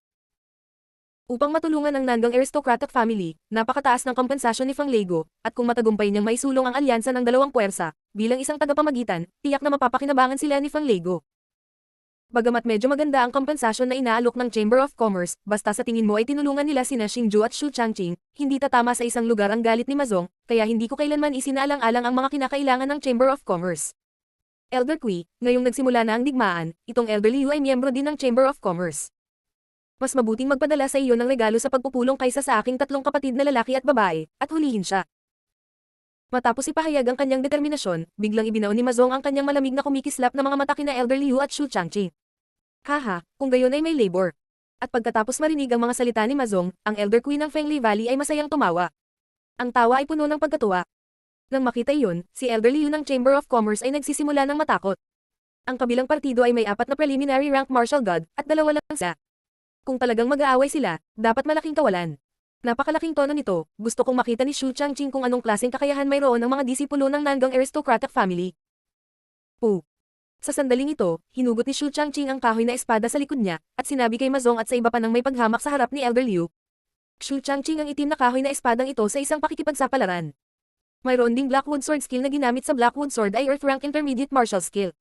Upang matulungan ang Nanggang aristocratic family, napakataas ng kompensasyon ni Feng Lego, at kung matagumpay niyang maisulong ang alyansa ng dalawang puwersa, bilang isang tagapamagitan, tiyak na mapapakinabangan sila ni Feng Lego. Bagamat medyo maganda ang kompensasyon na inaalok ng Chamber of Commerce, basta sa tingin mo ay tinulungan nila sina Xingju at Shu Changqing, hindi tatama sa isang lugar ang galit ni Mazong, kaya hindi ko kailanman isinaalang-alang ang mga kinakailangan ng Chamber of Commerce. Elder Kui, ngayong nagsimula na ang digmaan, itong Elder Liu ay miyembro din ng Chamber of Commerce. Mas mabuting magpadala sa iyo ng regalo sa pagpupulong kaysa sa aking tatlong kapatid na lalaki at babae, at hulihin siya. Matapos ipahayag ang kanyang determinasyon, biglang ibinaon ni Mazong ang kanyang malamig na kumikislap na mga mata kina Elder Liu at Shu Changqing. Haha, kung gayon ay may labor. At pagkatapos marinig ang mga salita ni Mazong, ang Elder Queen ng Fenglei Valley ay masayang tumawa. Ang tawa ay puno ng pagkatuwa. Nang makita iyon, si Elder Liu ng Chamber of Commerce ay nagsisimula ng matakot. Ang kabilang partido ay may 4 na preliminary rank martial god, at 2 lang sila. Kung talagang mag-aaway sila, dapat malaking kawalan. Napakalaking tono nito, gusto kong makita ni Shu Changqing kung anong klaseng kakayahan mayroon ng mga disipulo ng Nanggang aristocratic family. Sa sandaling ito, hinugot ni Shu Changqing ang kahoy na espada sa likod niya, at sinabi kay Mazong at sa iba pa nang may paghamak sa harap ni Elder Liu. Shu Changqing ang itim na kahoy na espadang ito sa isang pakikipagsapalaran. Mayroon ding Blackwood Sword skill na ginamit sa Blackwood Sword ay Earth Rank Intermediate Martial Skill.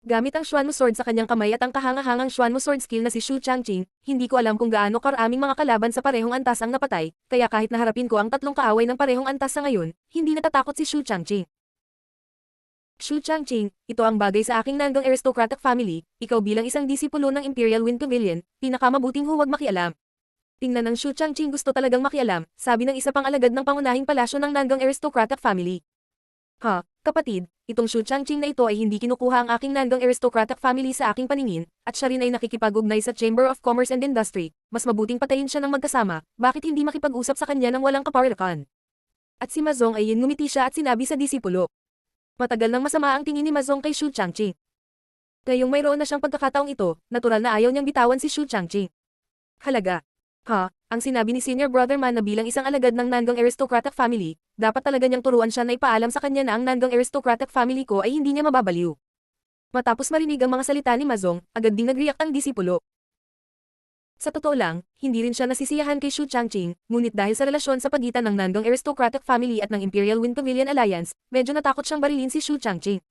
Gamit ang Xuanmu Sword sa kanyang kamay at ang kahangahangang Xuanmu Sword skill na si Shu Changqing, hindi ko alam kung gaano karaming mga kalaban sa parehong antas ang napatay, kaya kahit naharapin ko ang tatlong kaaway ng parehong antas sa ngayon, hindi natatakot si Shu Changqing. Shu Changqing, ito ang bagay sa aking Nanggang aristocratic family, ikaw bilang isang disipulo ng Imperial Wind Pavilion, pinakamabuting huwag makialam. Tingnan ng Shu Changqing gusto talagang makialam, sabi ng isa pang alagad ng pangunahing palasyo ng Nanggang aristocratic family. Kapatid, itong Shu Changqing na ito ay hindi kinukuha ang aking Nanggang aristocratic family sa aking paningin, at siya rin ay nakikipag-ugnay sa Chamber of Commerce and Industry, mas mabuting patayin siya ng magkasama, bakit hindi makipag-usap sa kanya ng walang kaparakan? At si Mazong ay ngumiti siya at sinabi sa disipulo. Matagal nang masama ang tingin ni Mazong kay Shu Changqing. Ngayong mayroon na siyang pagkakataong ito, natural na ayaw niyang bitawan si Shu Changqing. Halaga. Ang sinabi ni Senior Brother Man na bilang isang alagad ng Nanggang aristocratic family, dapat talaga niyang turuan siya na ipaalam sa kanya na ang Nanggang aristocratic family ko ay hindi niya mababaliw. Matapos marinig ang mga salita ni Mazong, agad ding nag-react ang disipulo. Sa totoo lang, hindi rin siya nasisiyahan kay Shu Changqing, ngunit dahil sa relasyon sa pagitan ng Nanggang aristocratic family at ng Imperial Wind Pavilion Alliance, medyo natakot siyang barilin si Shu Changqing.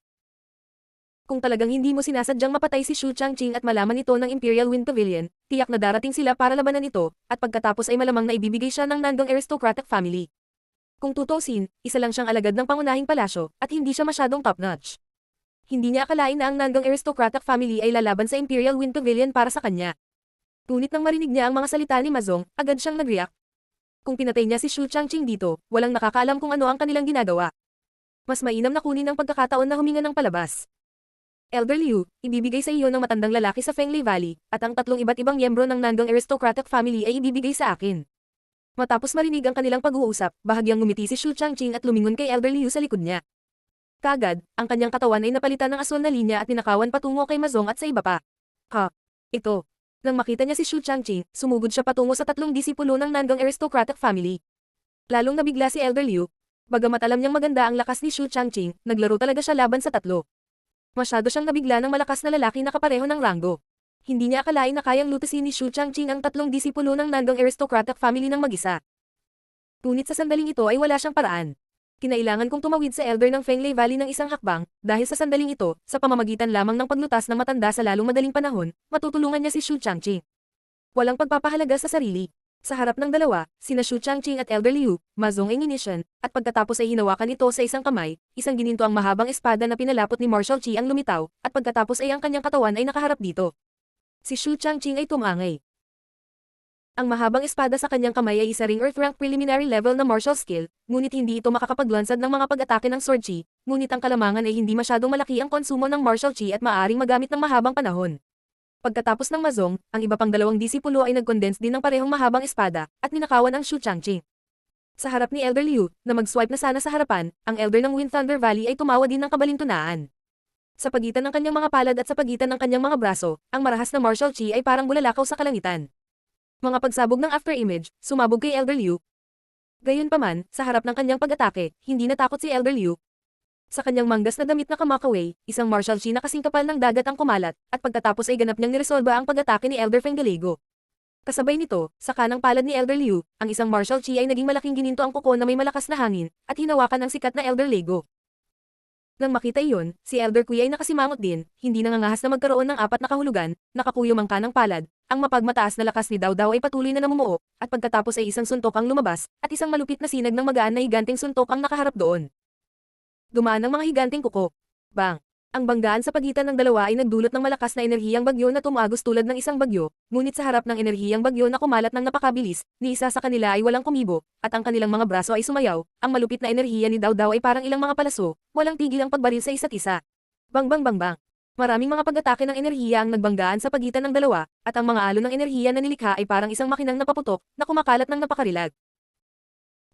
Kung talagang hindi mo sinasadyang mapatay si Shu Changqing at malaman ito ng Imperial Wind Pavilion, tiyak na darating sila para labanan ito, at pagkatapos ay malamang na ibibigay siya ng Nanggang aristocratic family. Kung tutusin, isa lang siyang alagad ng pangunahing palasyo, at hindi siya masyadong top-notch. Hindi niya akalain na ang Nanggang aristocratic family ay lalaban sa Imperial Wind Pavilion para sa kanya. Ngunit nang marinig niya ang mga salita ni Mazong, agad siyang nag-react. Kung pinatay niya si Shu Changqing dito, walang nakakaalam kung ano ang kanilang ginagawa. Mas mainam na kunin ang pagkakataon na huminga ng palabas. Elder Liu, ibibigay sa iyo ng matandang lalaki sa Fenglei Valley, at ang tatlong iba't ibang miyembro ng Nanggang aristocratic family ay ibibigay sa akin. Matapos marinig ang kanilang pag-uusap, bahagyang ngumiti si Shu Changqing at lumingon kay Elder Liu sa likod niya. Kagad, ang kanyang katawan ay napalitan ng asul na linya at ninakawan patungo kay Mazong at sa iba pa. Ito. Nang makita niya si Shu Changqing, sumugod siya patungo sa tatlong disipulo ng Nanggang aristocratic family. Lalong nabigla si Elder Liu. Bagamat alam niyang maganda ang lakas ni Shu Changqing, naglaro talaga siya laban sa tatlo. Masyado siyang nabigla ng malakas na lalaki na kapareho ng ranggo. Hindi niya akalain na kayang lutusin ni Shu Changqing ang tatlong disipulo ng Nandong aristocratic family ng mag-isa. Ngunit sa sandaling ito ay wala siyang paraan. Kinailangan kong tumawid sa elder ng Fenglei Valley ng isang hakbang, dahil sa sandaling ito, sa pamamagitan lamang ng paglutas ng matanda sa lalong madaling panahon, matutulungan niya si Shu Changqing. Walang pagpapahalaga sa sarili. Sa harap ng dalawa, sina Shu Changqing at Elder Liu, Mazong ang inisyon, at pagkatapos ay hinawakan ito sa isang kamay, isang gininto ang mahabang espada na pinalapot ni Marshal Qi ang lumitaw, at pagkatapos ay ang kanyang katawan ay nakaharap dito. Si Shu Changqing ay tumangay. Ang mahabang espada sa kanyang kamay ay isa ring Earth Rank preliminary level na martial skill, ngunit hindi ito makakapaglansad ng mga pag-atake ng Sword Chi, ngunit ang kalamangan ay hindi masyadong malaki ang konsumo ng martial chi at maaaring magamit ng mahabang panahon. Pagkatapos ng Mazong, ang iba pang dalawang disipulo ay nag-condense din ng parehong mahabang espada, at ninakawan ang Shu Changqing. Sa harap ni Elder Liu, na mag-swipe na sana sa harapan, ang Elder ng Wind Thunder Valley ay tumawa din ng kabalintunaan. Sa pagitan ng kanyang mga palad at sa pagitan ng kanyang mga braso, ang marahas na martial chi ay parang bulalakaw sa kalangitan. Mga pagsabog ng afterimage, sumabog kay Elder Liu. Gayunpaman, sa harap ng kanyang pag-atake, hindi natakot si Elder Liu. Sa kanyang manggas na damit na kamakaway, isang martial chi na kasing kapal ng dagat ang kumalat, at pagkatapos ay ganap niyang niresolba ang pag-atake ni Elder Feng Galego. Kasabay nito, sa kanang palad ni Elder Liu, ang isang martial chi ay naging malaking gininto ang kuko na may malakas na hangin, at hinawakan ang sikat na Elder Lego. Nang makita iyon, si Elder Kui ay nakasimangot din, hindi nangangahas na magkaroon ng apat na kahulugan, nakakuyo mang kanang palad, ang mapagmataas na lakas ni Dao Dao ay patuloy na namumuo, at pagkatapos ay isang suntok ang lumabas, at isang malupit na sinag ng magaan na higanting suntok ang nakaharap doon. Dumaan ang mga higanting kuko. Bang! Ang banggaan sa pagitan ng dalawa ay nagdulot ng malakas na enerhiyang bagyo na tumagos tulad ng isang bagyo, ngunit sa harap ng enerhiyang bagyo na kumalat ng napakabilis, ni isa sa kanila ay walang kumibo, at ang kanilang mga braso ay sumayaw, ang malupit na enerhiya ni Dao Dao ay parang ilang mga palaso, walang tigil ang pagbaril sa isa't isa. Bang bang bang bang! Maraming mga pag-atake ng enerhiya ang nagbanggaan sa pagitan ng dalawa, at ang mga alon ng enerhiya na nilikha ay parang isang makinang napaputok, na kumakalat ng napakarilag.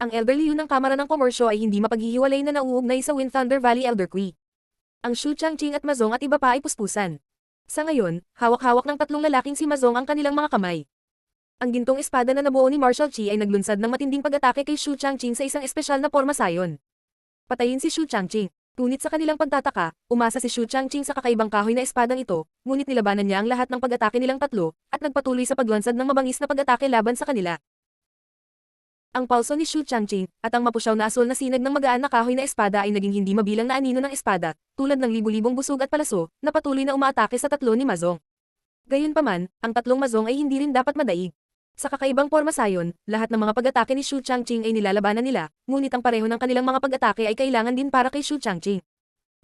Ang Elder Liu ng Kamara ng Komersyo ay hindi mapaghihiwalay na nauugnay sa Wind Thunder Valley Elder Kui. Ang Shu Changqing at Mazong at iba pa ay puspusan. Sa ngayon, hawak-hawak ng tatlong lalaking si Mazong ang kanilang mga kamay. Ang gintong espada na nabuo ni Marshal Qi ay naglunsad ng matinding pag-atake kay Shu Changqing sa isang espesyal na porma sayon. Patayin si Shu Changqing. Ngunit sa kanilang pagtataka, umasa si Shu Changqing sa kakaibang kahoy na espadang ito, ngunit nilabanan niya ang lahat ng pag-atake nilang tatlo, at nagpatuloy sa paglunsad ng mabangis na pag-atake laban sa kanila. Ang pulso ni Shu Changqing, at ang mapusyaw na asul na sinag ng magaan na kahoy na espada ay naging hindi mabilang na anino ng espada, tulad ng libu-libong busog at palaso, na patuloy na umaatake sa tatlo ni Mazong. Gayunpaman, ang tatlong Mazong ay hindi rin dapat madaig. Sa kakaibang porma sayon, lahat ng mga pag-atake ni Shu Changqing ay nilalabanan nila, ngunit ang pareho ng kanilang mga pag-atake ay kailangan din para kay Shu Changqing.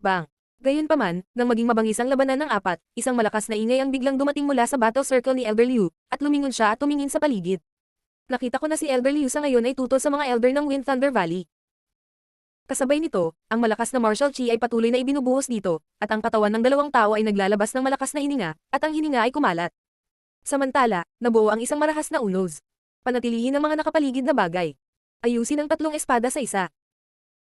Bang! Gayunpaman, nang maging mabangis ang labanan ng apat, isang malakas na ingay ang biglang dumating mula sa battle circle ni Elder Liu, at lumingon siya at tumingin sa paligid. Nakita ko na si Elder Liu sa ngayon ay tutol sa mga elder ng Wind Thunder Valley. Kasabay nito, ang malakas na martial chi ay patuloy na ibinubuhos dito, at ang katawan ng dalawang tao ay naglalabas ng malakas na hininga, at ang hininga ay kumalat. Samantala, nabuo ang isang marahas na unos. Panatilihin ang mga nakapaligid na bagay. Ayusin ang tatlong espada sa isa.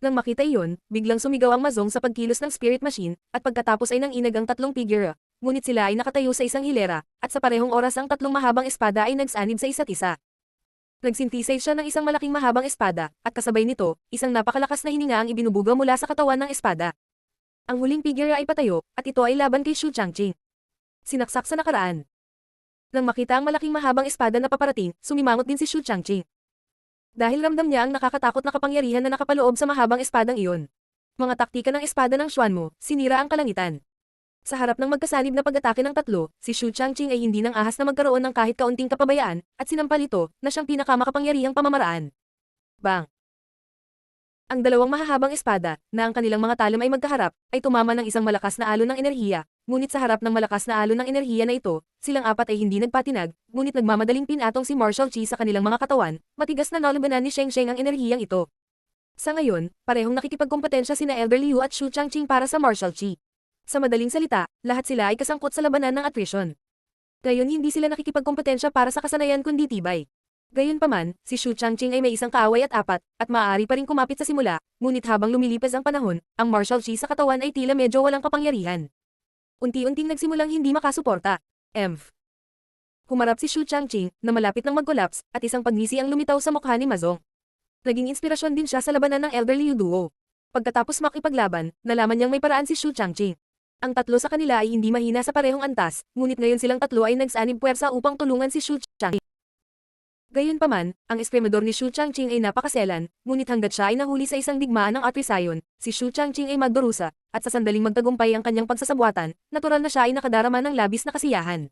Nang makita iyon, biglang sumigaw ang Mazong sa pagkilos ng spirit machine, at pagkatapos ay nanginag ang tatlong figure, ngunit sila ay nakatayo sa isang hilera, at sa parehong oras ang tatlong mahabang espada ay nagsanib sa isa't isa. Nag-synthesize siya ng isang malaking mahabang espada, at kasabay nito, isang napakalakas na hininga ang ibinubuga mula sa katawan ng espada. Ang huling figure ay patayo, at ito ay laban kay Shu Changqing. Sinaksak sa nakaraan. Nang makita ang malaking mahabang espada na paparating, sumimangot din si Shu Changqing. Dahil ramdam niya ang nakakatakot na kapangyarihan na nakapaloob sa mahabang espadang iyon. Mga taktika ng espada ng Xuanmo, sinira ang kalangitan. Sa harap ng magkasanib na pag-atake ng tatlo, si Shu Changqing ay hindi nang ahas na magkaroon ng kahit kaunting kapabayaan, at sinampal ito, na siyang pinakamakapangyarihang pamamaraan. Bang! Ang dalawang mahahabang espada, na ang kanilang mga talam ay magkaharap, ay tumama ng isang malakas na alon ng enerhiya, ngunit sa harap ng malakas na alon ng enerhiya na ito, silang apat ay hindi nagpatinag, ngunit nagmamadaling pinatong si Marshal Qi sa kanilang mga katawan, matigas na nalabanan ni Sheng Sheng ang enerhiyang ito. Sa ngayon, parehong nakikipagkompetensya sina Elder Liu at Shu Changqing para sa Marshal Qi. Sa madaling salita, lahat sila ay kasangkot sa labanan ng attrition. Gayon hindi sila nakikipagkompetensya para sa kasanayan kundi tibay. Gayunpaman, si Shu Changqing ay may isang kaaway at apat, at maaari pa rin kumapit sa simula, ngunit habang lumilipas ang panahon, ang martial chi sa katawan ay tila medyo walang kapangyarihan. Unti-unting nagsimulang hindi makasuporta. Emph. Humarap si Shu Changqing, na malapit nang mag-collapse, at isang pagngisi ang lumitaw sa mukha ni Mazong. Naging inspirasyon din siya sa labanan ng Elder Liu duo. Pagkatapos makipaglaban, nalaman niyang may paraan si Shu Changqing. Ang tatlo sa kanila ay hindi mahina sa parehong antas, ngunit ngayon silang tatlo ay nagsanib puwersa upang tulungan si Shu Changqing. Gayunpaman, ang eskremador ni Shu Changqing ay napakaselan, ngunit hanggat siya ay nahuli sa isang digmaan ng Artrisayon, si Shu Changqing ay magdurusa, at sa sandaling magtagumpay ang kanyang pagsasabuatan, natural na siya ay nakadarama ng labis na kasiyahan.